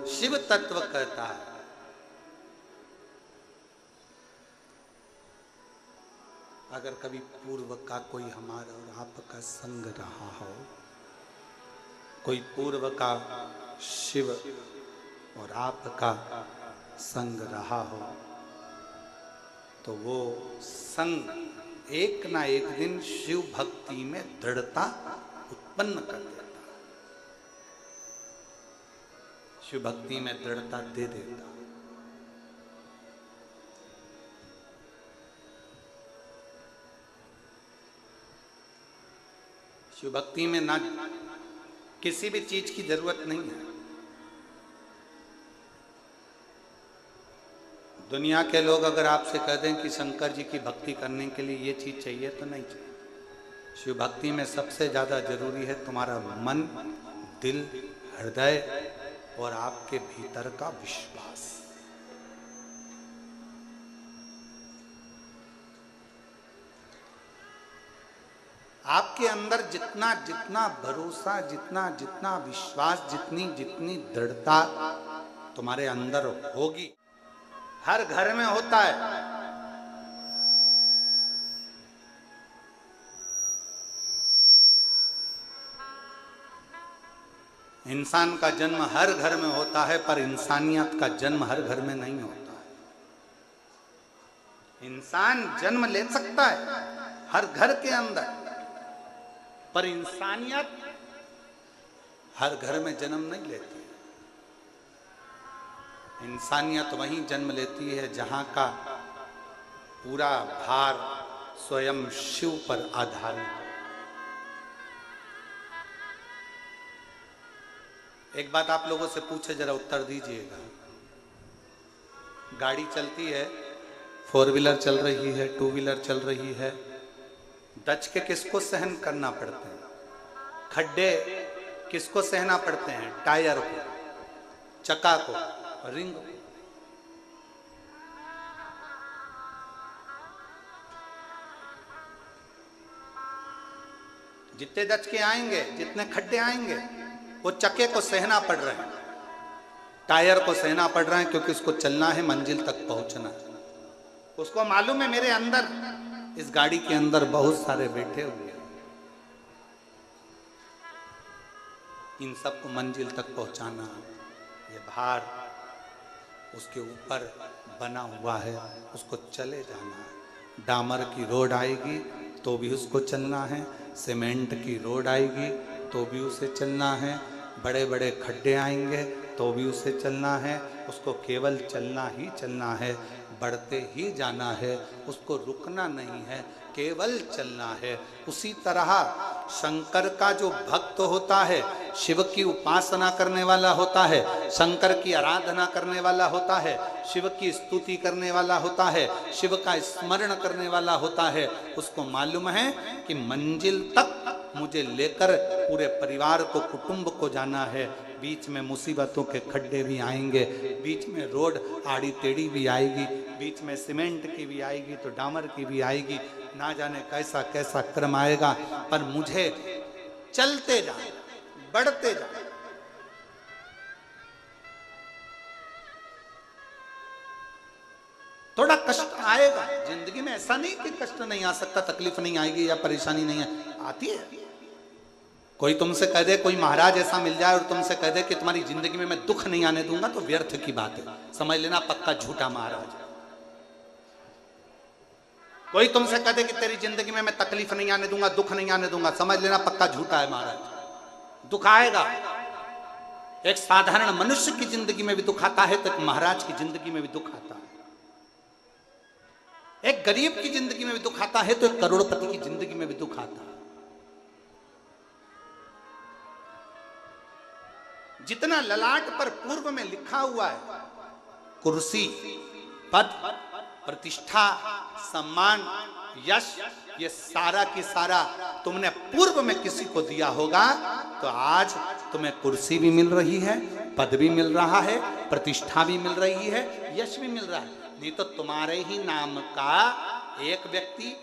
शिव तत्व कहता है। अगर कभी पूर्व का कोई हमारा और आपका संग रहा हो, कोई पूर्व का शिव और आपका संग रहा हो, तो वो संग एक ना एक दिन शिव भक्ति में दृढ़ता उत्पन्न कर देता, शिव भक्ति में दृढ़ता दे देता। शिव भक्ति में ना किसी भी चीज की जरूरत नहीं है। दुनिया के लोग अगर आपसे कह दें कि शंकर जी की भक्ति करने के लिए ये चीज चाहिए, तो नहीं चाहिए। शिव भक्ति में सबसे ज्यादा जरूरी है तुम्हारा मन, दिल, हृदय और आपके भीतर का विश्वास। आपके अंदर जितना जितना भरोसा, जितना जितना विश्वास, जितनी जितनी दृढ़ता तुम्हारे अंदर होगी, हर घर में होता है। इंसान का जन्म हर घर में होता है, पर इंसानियत का जन्म हर घर में नहीं होता है। इंसान जन्म ले सकता है हर घर के अंदर, पर इंसानियत हर घर में जन्म नहीं लेती। इंसानियत वहीं जन्म लेती है जहां का पूरा भार स्वयं शिव पर आधारित। एक बात आप लोगों से पूछे, जरा उत्तर दीजिएगा। गाड़ी चलती है, 4 व्हीलर चल रही है, 2 व्हीलर चल रही है, दच के किसको सहन करना पड़ते हैं? खड्डे किसको सहना पड़ते हैं? टायर को, चक्का को, रिंग को। जितने दच के आएंगे, जितने खड्डे आएंगे, वो चक्के को सहना पड़ रहे हैं, टायर को सहना पड़ रहा है, क्योंकि उसको चलना है, मंजिल तक पहुंचना है। उसको मालूम है मेरे अंदर, इस गाड़ी के अंदर बहुत सारे बैठे हुए हैं, इन सबको मंजिल तक पहुंचाना। ये भार उसके ऊपर बना हुआ है, उसको चले जाना है। डामर की रोड आएगी तो भी उसको चलना है, सीमेंट की रोड आएगी तो भी उसे चलना है, बड़े बड़े खड्डे आएंगे तो भी उसे चलना है। उसको केवल चलना ही चलना है, बढ़ते ही जाना है, उसको रुकना नहीं है, केवल चलना है। उसी तरह शंकर का जो भक्त होता है, शिव की उपासना करने वाला होता है, शंकर की आराधना करने वाला होता है, शिव की स्तुति करने वाला होता है, शिव का स्मरण करने वाला होता है, उसको मालूम है कि मंजिल तक मुझे लेकर पूरे परिवार को, कुटुंब को जाना है। बीच में मुसीबतों के खड्डे भी आएंगे, बीच में रोड आड़ी टेढ़ी भी आएगी, बीच में सीमेंट की भी आएगी तो डामर की भी आएगी, ना जाने कैसा कैसा क्रम आएगा, पर मुझे चलते जाए, बढ़ते जाए। थोड़ा कष्ट आएगा जिंदगी में, ऐसा नहीं कि कष्ट नहीं आ सकता, तकलीफ नहीं आएगी या परेशानी नहीं है, आती है। कोई तुमसे कह दे, कोई महाराज ऐसा मिल जाए और तुमसे कह दे कि तुम्हारी जिंदगी में मैं दुख नहीं आने दूंगा, तो व्यर्थ की बात है, समझ लेना पक्का झूठा महाराज। कोई तुमसे कह दे कि तेरी जिंदगी में मैं तकलीफ नहीं आने दूंगा, दुख नहीं आने दूंगा, समझ लेना पक्का झूठा है महाराज। दुख आएगा। एक साधारण मनुष्य की जिंदगी में भी दुख आता है तो एक महाराज की जिंदगी में भी दुख आता है। एक गरीब की जिंदगी में भी दुख आता है तो एक करोड़पति की जिंदगी में भी दुख आता है। जितना ललाट पर पूर्व में लिखा हुआ है, कुर्सी, पद, प्रतिष्ठा, सम्मान, यश, ये सारा की सारा तुमने पूर्व में किसी को दिया होगा, तो आज तुम्हें कुर्सी भी मिल रही है, पद भी मिल रहा है, प्रतिष्ठा भी मिल रही है, यश भी मिल रहा है। नहीं तो तुम्हारे ही नाम का एक व्यक्ति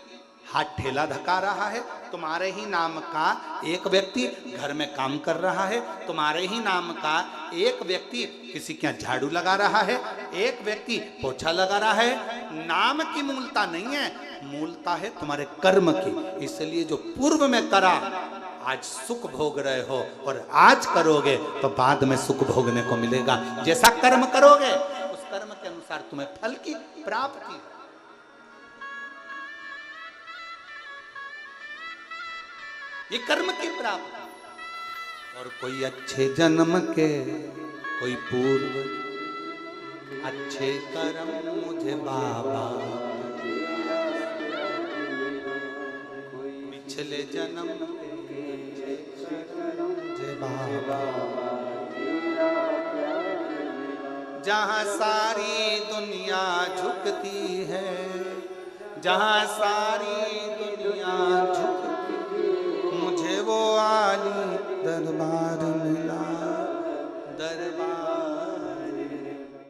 हाथ ठेला धका रहा है, तुम्हारे ही नाम का एक व्यक्ति घर में काम कर रहा है, तुम्हारे ही नाम का एक व्यक्ति किसी के यहाँ झाड़ू लगा रहा है, एक व्यक्ति पोछा लगा रहा है। नाम की मूलता नहीं है, मूलता है तुम्हारे कर्म की। इसलिए जो पूर्व में करा आज सुख भोग रहे हो, और आज करोगे तो बाद में सुख भोगने को मिलेगा। जैसा कर्म करोगे उस कर्म के अनुसार तुम्हें फल की प्राप्ति। ये कर्म की प्राप्ति। और कोई अच्छे जन्म के, कोई पूर्व अच्छे कर्म मुझे बाबा, पिछले जन्म के मुझे बाबा। जहाँ सारी दुनिया झुकती है, जहाँ सारी दुनिया झुकती, मुझे वो आली दरबार मिला, दरबार।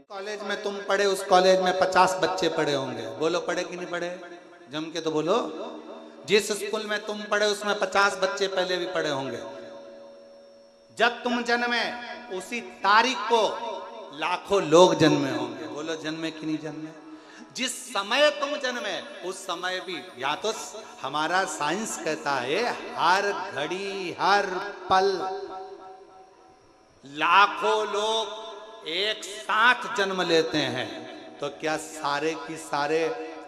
कॉलेज में तुम पढ़े, उस कॉलेज में 50 बच्चे पढ़े होंगे, बोलो पढ़े कि नहीं पढ़े? जम के तो बोलो। जिस स्कूल में तुम पढ़े उसमें 50 बच्चे पहले भी पढ़े होंगे। जब तुम जन्मे उसी तारीख को लाखों लोग जन्मे होंगे, बोलो जन्मे कि नहीं जन्मे? जिस समय तुम जन्मे उस समय भी, या तो हमारा साइंस कहता है हर घड़ी हर पल लाखों लोग एक साथ जन्म लेते हैं, तो क्या सारे की सारे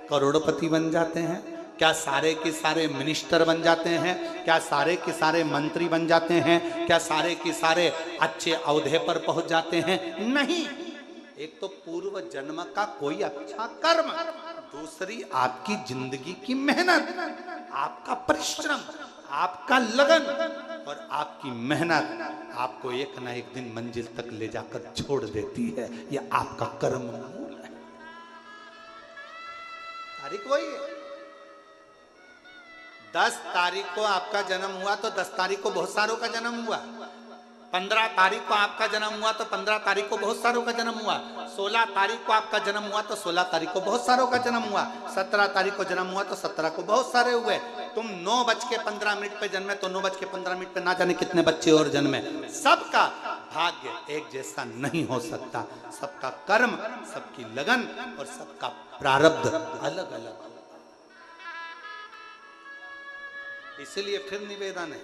करोड़पति बन जाते हैं? क्या सारे के सारे मिनिस्टर बन जाते हैं? क्या सारे के सारे मंत्री बन जाते हैं? क्या सारे के सारे अच्छे औहदे पर पहुंच जाते हैं? नहीं। एक तो पूर्व जन्म का कोई अच्छा कर्म, दूसरी आपकी जिंदगी की मेहनत, आपका परिश्रम, आपका लगन और आपकी मेहनत आपको एक ना एक दिन मंजिल तक ले जाकर छोड़ देती है। यह आपका कर्म मूल है। तारीख वही है। 10 तारीख को आपका जन्म हुआ तो 10 तारीख को बहुत सारों का जन्म हुआ। 15 तारीख को आपका जन्म हुआ तो 15 तारीख को बहुत सारों का जन्म हुआ। 16 तारीख को आपका जन्म हुआ तो 16 तारीख को बहुत सारों का जन्म हुआ। 17 तारीख को जन्म हुआ तो 17 को बहुत सारे हुए। तुम 9:15 पे जन्मे तो 9:15 पे ना जाने कितने बच्चे और जन्मे। सबका भाग्य एक जैसा नहीं हो सकता, सबका कर्म, सबकी लगन और सबका प्रारब्ध अलग अलग। इसलिए फिर निवेदन है,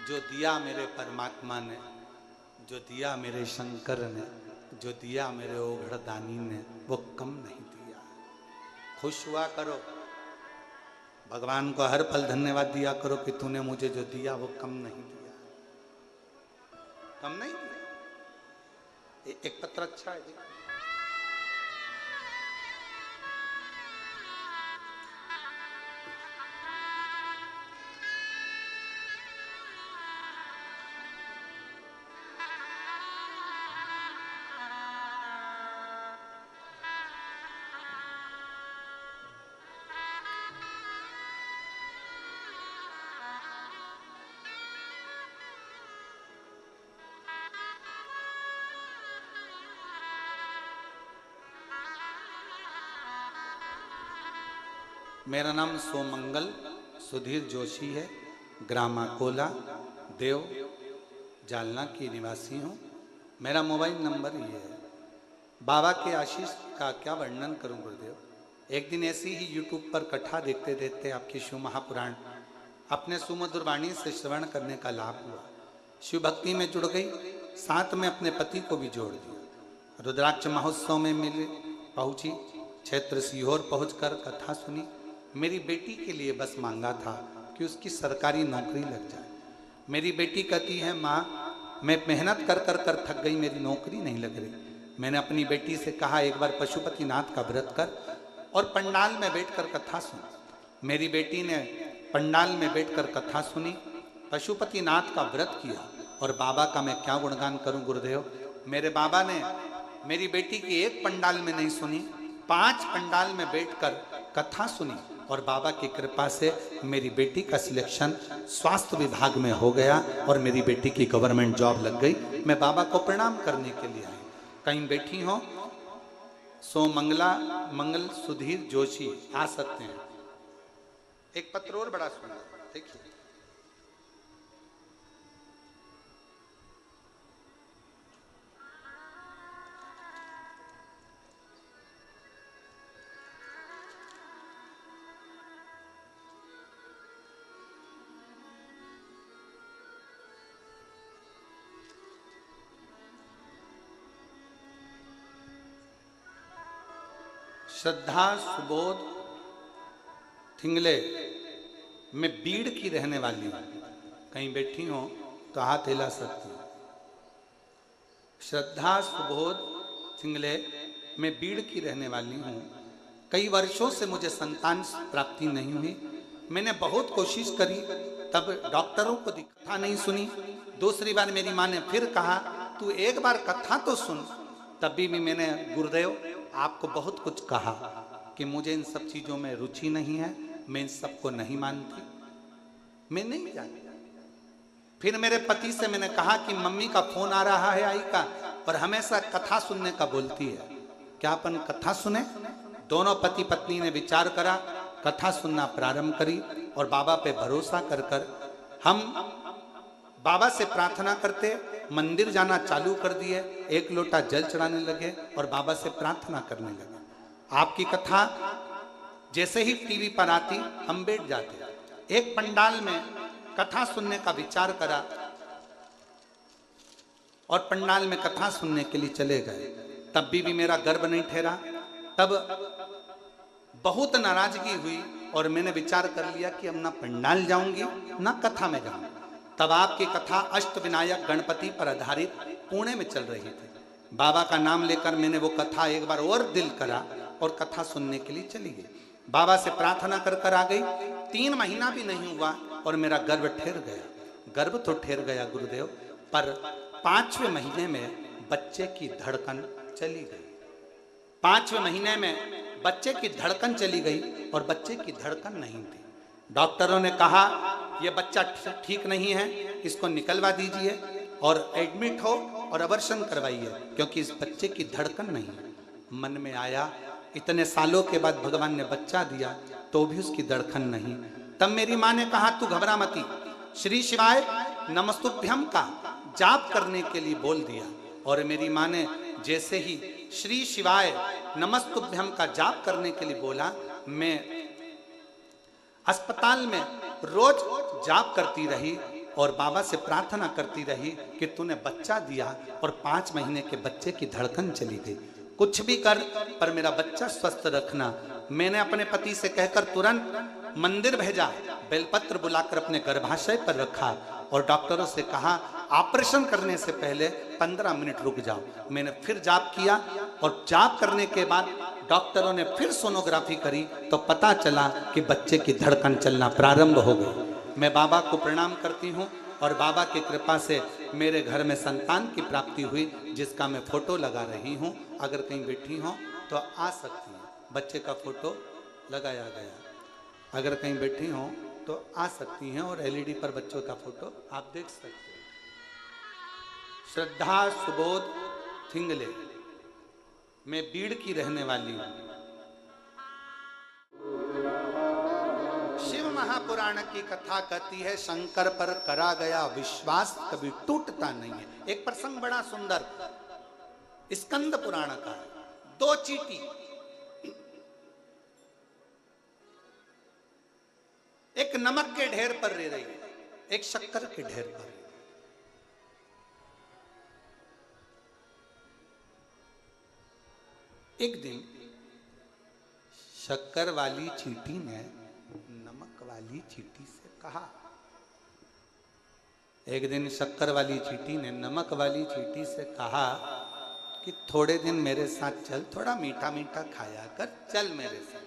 जो दिया मेरे परमात्मा ने, जो दिया मेरे शंकर ने, जो दिया मेरे ओघड़दानी ने, वो कम नहीं दिया। खुश हुआ करो, भगवान को हर पल धन्यवाद दिया करो कि तूने मुझे जो दिया वो कम नहीं दिया, कम नहीं दिया। एक पत्र अच्छा है, मेरा नाम सोमंगल सुधीर जोशी है, ग्राम अकोला, देव, जालना की निवासी हूँ। मेरा मोबाइल नंबर ये है। बाबा के आशीष का क्या वर्णन करूं गुरुदेव। एक दिन ऐसी ही यूट्यूब पर कथा देखते देखते आपकी शिव महापुराण अपने सुमधुर वाणी से श्रवण करने का लाभ हुआ। शिव भक्ति में जुड़ गई, साथ में अपने पति को भी जोड़ दिया। रुद्राक्ष महोत्सव में मिले पहुंची, क्षेत्र सीहोर पहुंचकर कथा सुनी। मेरी बेटी के लिए बस मांगा था कि उसकी सरकारी नौकरी लग जाए। मेरी बेटी कहती है, माँ मैं मेहनत कर कर कर थक गई, मेरी नौकरी नहीं लग रही। मैंने अपनी बेटी से कहा एक बार पशुपतिनाथ का व्रत कर और पंडाल में बैठकर कथा सुन। मेरी बेटी ने पंडाल में बैठकर कथा सुनी, पशुपतिनाथ का व्रत किया। और बाबा का मैं क्या गुणगान करूं गुरुदेव। मेरे बाबा ने मेरी बेटी की एक पंडाल में नहीं सुनी, 5 पंडाल में बैठकर कथा सुनी। और बाबा की कृपा से मेरी बेटी का सिलेक्शन स्वास्थ्य विभाग में हो गया और मेरी बेटी की गवर्नमेंट जॉब लग गई। मैं बाबा को प्रणाम करने के लिए आई। कहीं बैठी हो, सोमंगला मंगल सुधीर जोशी आ सकते हैं। एक पत्र और बड़ा सुंदर देखिए। श्रद्धा सुबोध थिंगले, मैं बीड़ की रहने वाली हूं। कहीं बैठी हो तो हाथ हिला सकती हूं। श्रद्धा सुबोध थिंगले, मैं बीड़ की रहने वाली हूं। कई वर्षों से मुझे संतान प्राप्ति नहीं हुई। मैंने बहुत कोशिश करी, तब डॉक्टरों को कथा नहीं सुनी। दूसरी बार मेरी माँ ने फिर कहा तू एक बार कथा तो सुन। तभी भी मैंने गुरुदेव आपको बहुत कुछ कहा कि मुझे इन सब चीजों में रुचि नहीं है, मैं इन सबको नहीं मानती, मैं नहीं जानती। फिर मेरे पति से मैंने कहा कि मम्मी का फोन आ रहा है आई का, और हमेशा कथा सुनने का बोलती है, क्या अपन कथा सुने। दोनों पति पत्नी ने विचार करा, कथा सुनना प्रारंभ करी और बाबा पे भरोसा कर कर हम बाबा से प्रार्थना करते मंदिर जाना चालू कर दिए। 1 लोटा जल चढ़ाने लगे और बाबा से प्रार्थना करने लगे। आपकी कथा जैसे ही टीवी पर आती हम बैठ जाते। एक पंडाल में कथा सुनने का विचार करा और पंडाल में कथा सुनने के लिए चले गए। तब भी मेरा गर्व नहीं ठहरा। तब बहुत नाराजगी हुई और मैंने विचार कर लिया कि अब ना पंडाल जाऊंगी ना कथा में जाऊंगी। तब आपकी कथा अष्टविनायक गणपति पर आधारित पुणे में चल रही थी। बाबा का नाम लेकर मैंने वो कथा एक बार और दिल करा और कथा सुनने के लिए चली गई। बाबा से प्रार्थना कर कर आ गई। 3 महीना भी नहीं हुआ और मेरा गर्व ठहर गया। गर्व तो ठहर गया गुरुदेव, पर 5वें महीने में बच्चे की धड़कन चली गई। 5वें महीने में बच्चे की धड़कन चली गई और बच्चे की धड़कन नहीं थी। डॉक्टरों ने कहा यह बच्चा ठीक नहीं है, इसको निकलवा दीजिए और एडमिट हो और अबॉर्शन करवाइए, क्योंकि इस बच्चे की धड़कन नहीं है। मन में आया इतने सालों के बाद भगवान ने बच्चा दिया तो भी उसकी धड़कन नहीं। तब मेरी माँ ने कहा तू घबरा मती, श्री शिवाय नमस्तुभ्यम का जाप करने के लिए बोल दिया। और मेरी माँ ने जैसे ही श्री शिवाय नमस्तुभ्यम का जाप करने के लिए बोला, मैं अस्पताल में रोज जाप करती रही और बाबा से प्रार्थना करती रही कि तूने बच्चा दिया और 5 महीने के बच्चे की धड़कन चली गई। कुछ भी कर पर मेरा बच्चा स्वस्थ रखना। मैंने अपने पति से कहकर तुरंत मंदिर भेजा, बेलपत्र बुलाकर अपने गर्भाशय पर रखा और डॉक्टरों से कहा ऑपरेशन करने से पहले 15 मिनट रुक जाओ। मैंने फिर जाप किया और जाप करने के बाद डॉक्टरों ने फिर सोनोग्राफी करी तो पता चला कि बच्चे की धड़कन चलना प्रारंभ हो गई। मैं बाबा को प्रणाम करती हूँ और बाबा की कृपा से मेरे घर में संतान की प्राप्ति हुई, जिसका मैं फोटो लगा रही हूँ। अगर कहीं बैठी हो तो आ सकती हैं, बच्चे का फोटो लगाया गया। अगर कहीं बैठी हो तो आ सकती हैं और एलईडी पर बच्चों का फोटो आप देख सकते हैं। श्रद्धा सुबोध थिंगले, मैं बीड़ की रहने वाली हूं। शिव महापुराण की कथा कहती है शंकर पर करा गया विश्वास कभी टूटता नहीं है। एक प्रसंग बड़ा सुंदर स्कंद पुराण का है। 2 चींटी एक नमक के ढेर पर रह रही है, एक शक्कर के ढेर पर। एक दिन शक्कर वाली चींटी ने नमक वाली चींटी से कहा, एक दिन शक्कर वाली चींटी ने नमक वाली चींटी से कहा कि थोड़े दिन मेरे साथ चल, थोड़ा मीठा मीठा खाया कर, चल मेरे साथ।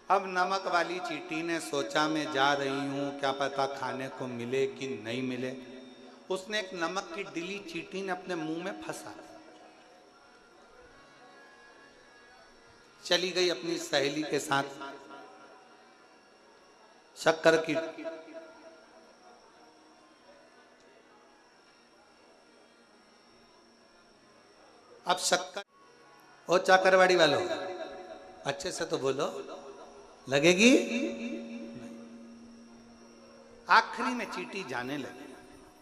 अब नमक वाली चींटी ने सोचा मैं जा रही हूं, क्या पता खाने को मिले कि नहीं मिले। उसने एक नमक की डिली चींटी ने अपने मुंह में फंसा, चली गई अपनी सहेली के साथ शक्कर की। अब शक्कर, ओ चाकरवाड़ी वालों अच्छे से तो बोलो, लगेगी? आखिरी में चींटी जाने लगी।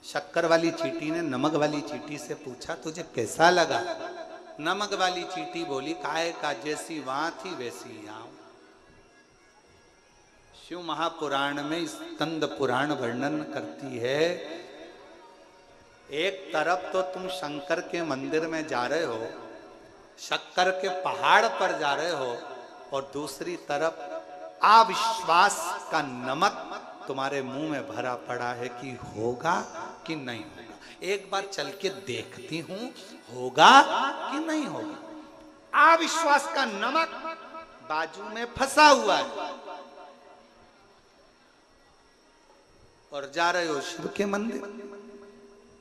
शक्कर वाली चींटी ने नमक वाली चींटी से पूछा तुझे कैसा लगा? नमक वाली चींटी बोली काहे का जैसी वहां थी वैसी यहां। शिव महापुराण में स्कंद पुराण वर्णन करती है, एक तरफ तो तुम शंकर के मंदिर में जा रहे हो, शक्कर के पहाड़ पर जा रहे हो, और दूसरी तरफ अविश्वास का नमक तुम्हारे मुंह में भरा पड़ा है कि होगा कि नहीं होगा। एक बार चल के देखती हूं होगा कि नहीं होगा। अविश्वास का नमक बाजू में फंसा हुआ है और जा रहे हो शिव के मंदिर।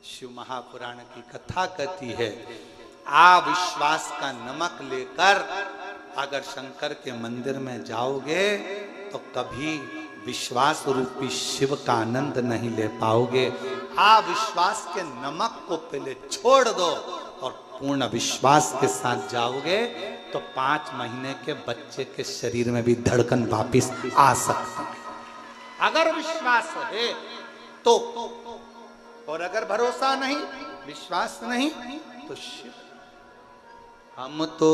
शिव महापुराण की कथा कहती है अविश्वास का नमक लेकर अगर शंकर के मंदिर में जाओगे तो कभी विश्वास रूपी शिव का आनंद नहीं ले पाओगे। अविश्वास के नमक को पहले छोड़ दो और पूर्ण विश्वास के साथ जाओगे तो 5 महीने के बच्चे के शरीर में भी धड़कन वापिस आ सकती है, अगर विश्वास है तो। और अगर भरोसा नहीं, विश्वास नहीं तो शिव। हम तो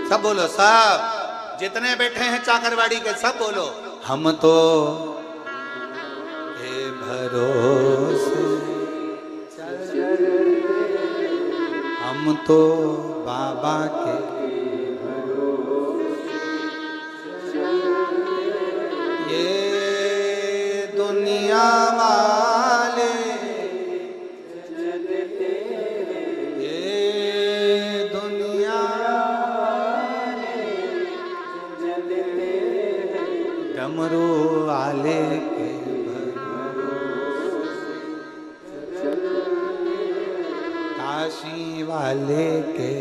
सब बोलो, सब जितने बैठे हैं चाकरवाड़ी के सब बोलो, हम तो हे भरोसे, हम तो बाबा के ये दुनिया वाले, ये दुनिया डमरू वाले के काशी वाले के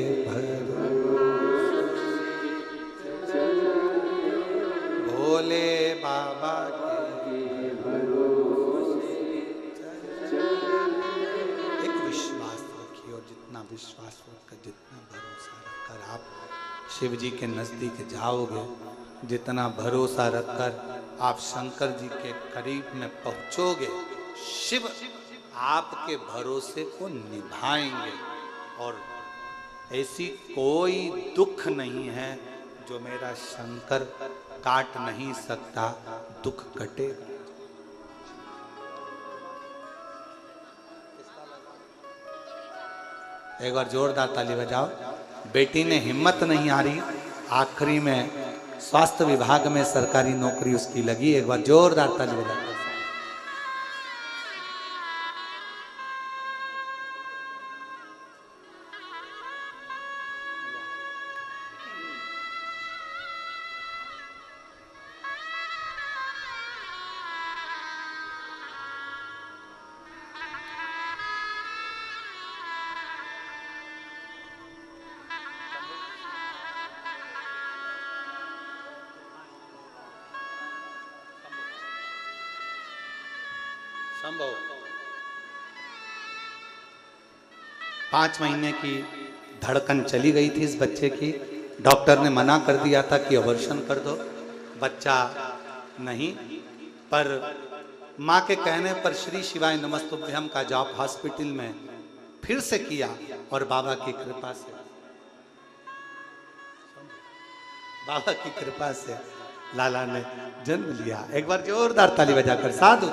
भोले बाबा के एक विश्वास रखिए, और जितना विश्वास रखकर, जितना भरोसा रखकर आप शिव जी के नजदीक जाओगे, जितना भरोसा रखकर आप शंकर जी के करीब में पहुंचोगे, शिव आपके भरोसे को निभाएंगे। और ऐसी कोई दुख नहीं है जो मेरा शंकर काट नहीं सकता, दुख कटेगा। एक बार जोरदार ताली बजाओ। बेटी ने हिम्मत नहीं आ रही, आखिरी में स्वास्थ्य विभाग में सरकारी नौकरी उसकी लगी। एक बार जोरदार ताली बजाओ। संभव 5 महीने की धड़कन चली गई थी इस बच्चे की। डॉक्टर ने मना कर दिया था कि अबॉर्शन कर दो, बच्चा नहीं। पर माँ के कहने पर श्री शिवाय नमस्तुभ्यम का जॉब हॉस्पिटल में फिर से किया और बाबा की कृपा से लाला ने जन्म लिया। एक बार जोरदार ताली बजाकर साधु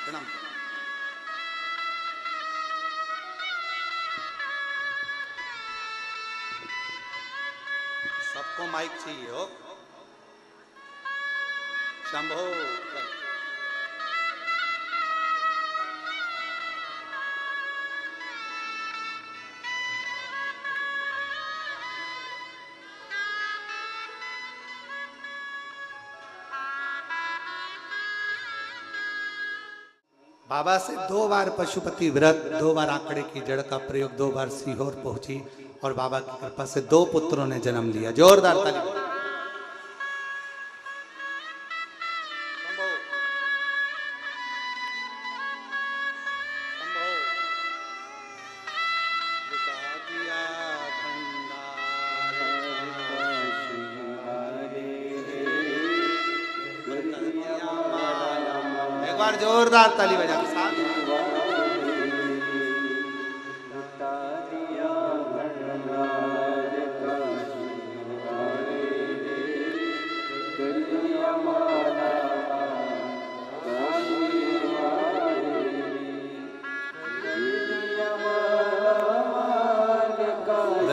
प्रणाम। सबको माइक चाहिए हो। शंभो बाबा से 2 बार पशुपति व्रत, 2 बार आंकड़े की जड़ का प्रयोग, 2 बार सीहोर पहुंची और बाबा की कृपा से 2 पुत्रों ने जन्म लिया। जोरदार ताली। एक बार जोरदार ताली बजा के साथ।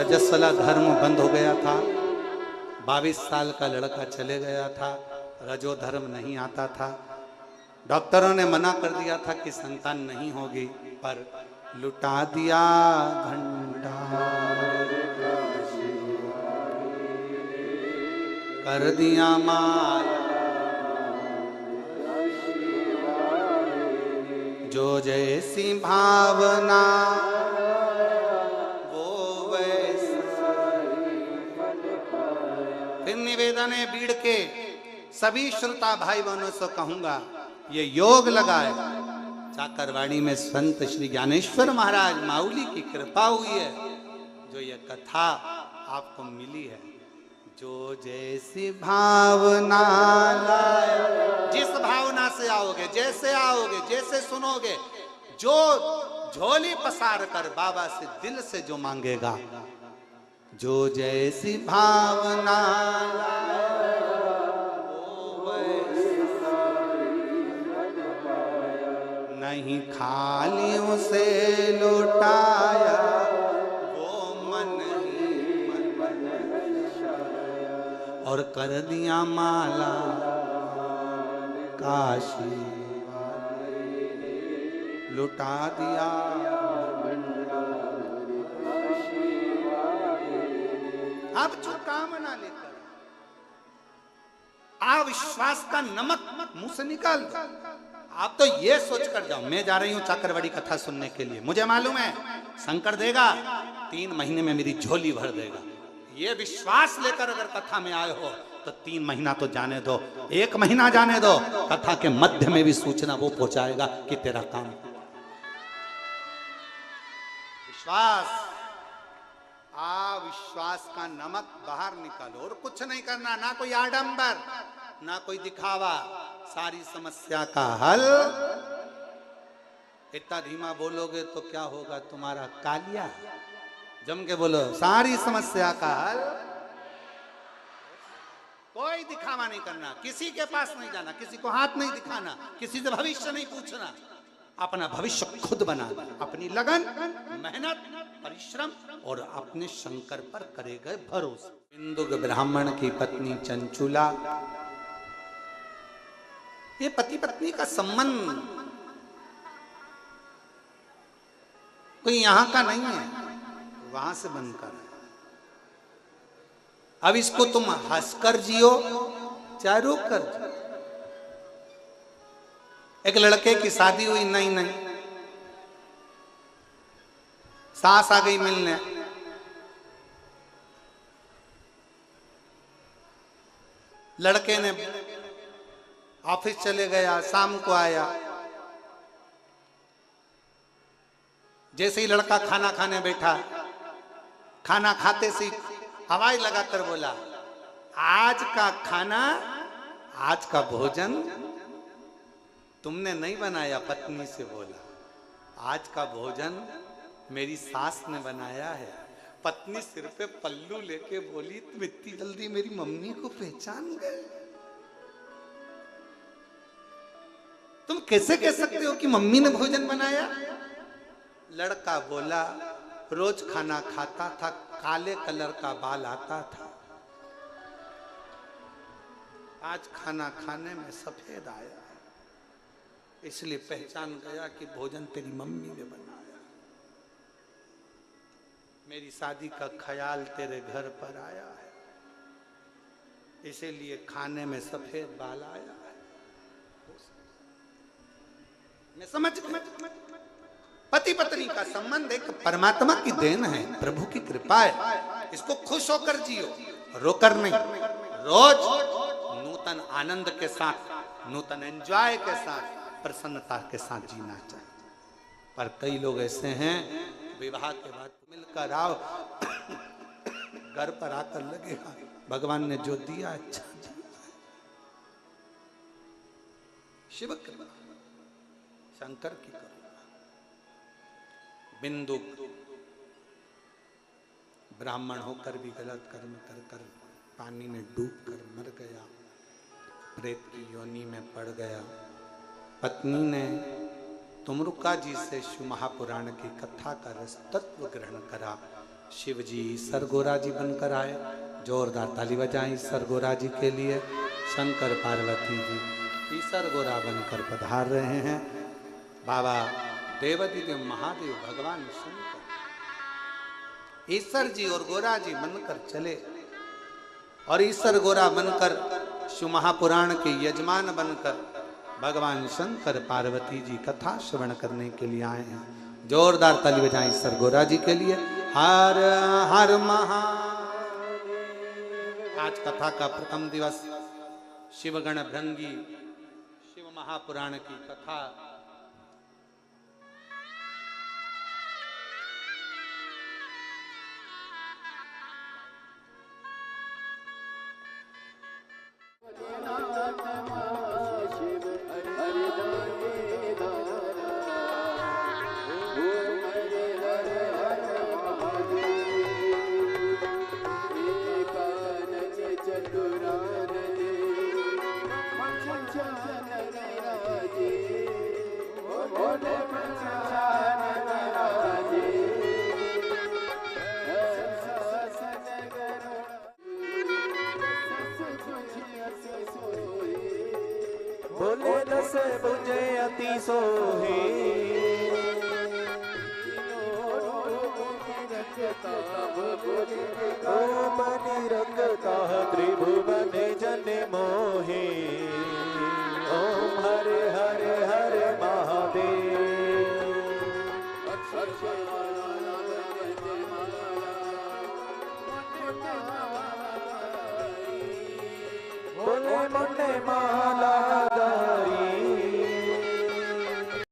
रजस्वला धर्म बंद हो गया था। 22 साल का लड़का चले गया था। रजो धर्म नहीं आता था। डॉक्टरों ने मना कर दिया था कि संतान नहीं होगी, पर लुटा दिया भंडार, कर दिया माला, जो जैसी भावना वो वैसा। फिर निवेदन है बीड़ के सभी श्रोता भाई बहनों से कहूंगा, ये योग लगाए। चाकरवाड़ी में संत श्री ज्ञानेश्वर महाराज माउली की कृपा हुई है, जो ये कथा आपको मिली है। जो जैसी भावना लाए, जिस भावना से आओगे, जैसे आओगे, जैसे सुनोगे, जो झोली पसार कर बाबा से दिल से जो मांगेगा, जो जैसी भावना लाए नहीं खाली उसे लौटाया, वो मन ही मन और कर दिया माला काशी, लुटा दिया। अब जो कामना लेकर अविश्वास का नमक मुंह से निकाल दो। आप तो ये सोच कर जाओ, मैं जा रही हूं चाकरवाड़ी कथा सुनने के लिए, मुझे मालूम है शंकर देगा, 3 महीने में मेरी झोली भर देगा। ये विश्वास लेकर अगर कथा में आए हो तो 3 महीना तो जाने दो, 1 महीना जाने दो, कथा के मध्य में भी सूचना वो पहुंचाएगा कि तेरा काम। विश्वास, अविश्वास का नमक बाहर निकालो और कुछ नहीं करना, ना कोई आडंबर, ना कोई दिखावा, सारी समस्या का हल। इतना धीमा बोलोगे तो क्या होगा तुम्हारा कालिया। जम के बोलो, सारी समस्या का हल कोई दिखावा नहीं करना, किसी के पास नहीं जाना, किसी को हाथ नहीं दिखाना, किसी से भविष्य नहीं पूछना, अपना भविष्य खुद बनाना, अपनी लगन, मेहनत, परिश्रम और अपने शंकर पर करे गए भरोसा। बिंदुक ब्राह्मण की पत्नी चंचुला, ये पति पत्नी का संबंध कोई यहां का नहीं है, वहां से बनकर है। अब इसको तुम हंसकर जियो चाहे रोक कर जियो। एक लड़के की शादी हुई, नहीं सास आ गई मिलने, लड़के ने ऑफिस चले गया, शाम को आया, जैसे ही लड़का खाना खाने बैठा, खाना खाते से हवाई लगाकर बोला, आज का खाना, आज का भोजन तुमने नहीं बनाया। पत्नी से बोला, आज का भोजन मेरी सास ने बनाया है। पत्नी सिर पे पल्लू लेके बोली, तुम इतनी जल्दी मेरी मम्मी को पहचान गए? तुम कैसे कह सकते हो कि मम्मी ने भोजन बनाया? लड़का बोला, रोज खाना खाता था, काले कलर का बाल आता था, आज खाना खाने में सफेद आया, इसलिए पहचान गया कि भोजन तेरी मम्मी ने बनाया। मेरी शादी का ख्याल तेरे घर पर आया है, इसीलिए खाने में सफेद बाल आया है। मैं समझ पति पत्नी का संबंध एक परमात्मा की देन है, प्रभु की कृपा है। इसको खुश होकर जियो, रोकर नहीं। रोज नूतन आनंद के साथ, नूतन एंजॉय के साथ, प्रसन्नता के साथ जीना चाहिए। पर कई लोग ऐसे हैं, विवाह के बाद मिलकर आओ, घर पर आकर लगेगा भगवान ने जो दिया अच्छा दिया। शिव कृपा, शंकर की करुणा। बिंदु ब्राह्मण होकर भी गलत कर्म कर कर पानी में डूब कर मर गया, प्रेत की योनि में पड़ गया। पत्नी ने तुमरुका जी से शिव महापुराण की कथा का रस तत्व ग्रहण करा। शिव जी सरगोरा जी बनकर आए। जोरदार ताली बजाएं सरगोरा जी के लिए। शंकर पार्वती जी ईसर गोरा बनकर पधार रहे हैं। बाबा देवादिदेव महादेव भगवान शंकर ईश्वर जी और गोरा जी बनकर चले, और ईश्वर गोरा बनकर शिव महापुराण के यजमान बनकर भगवान शंकर पार्वती जी कथा श्रवण करने के लिए आए हैं। जोरदार ताली बजाएं ईश्वर गोरा जी के लिए। हर हर महा। आज कथा का प्रथम दिवस शिवगण भृंगी शिव महापुराण की कथा बोले रस बुझे अति सोहे, ओ मनि रंगता त्रिभुवन जन मोहे।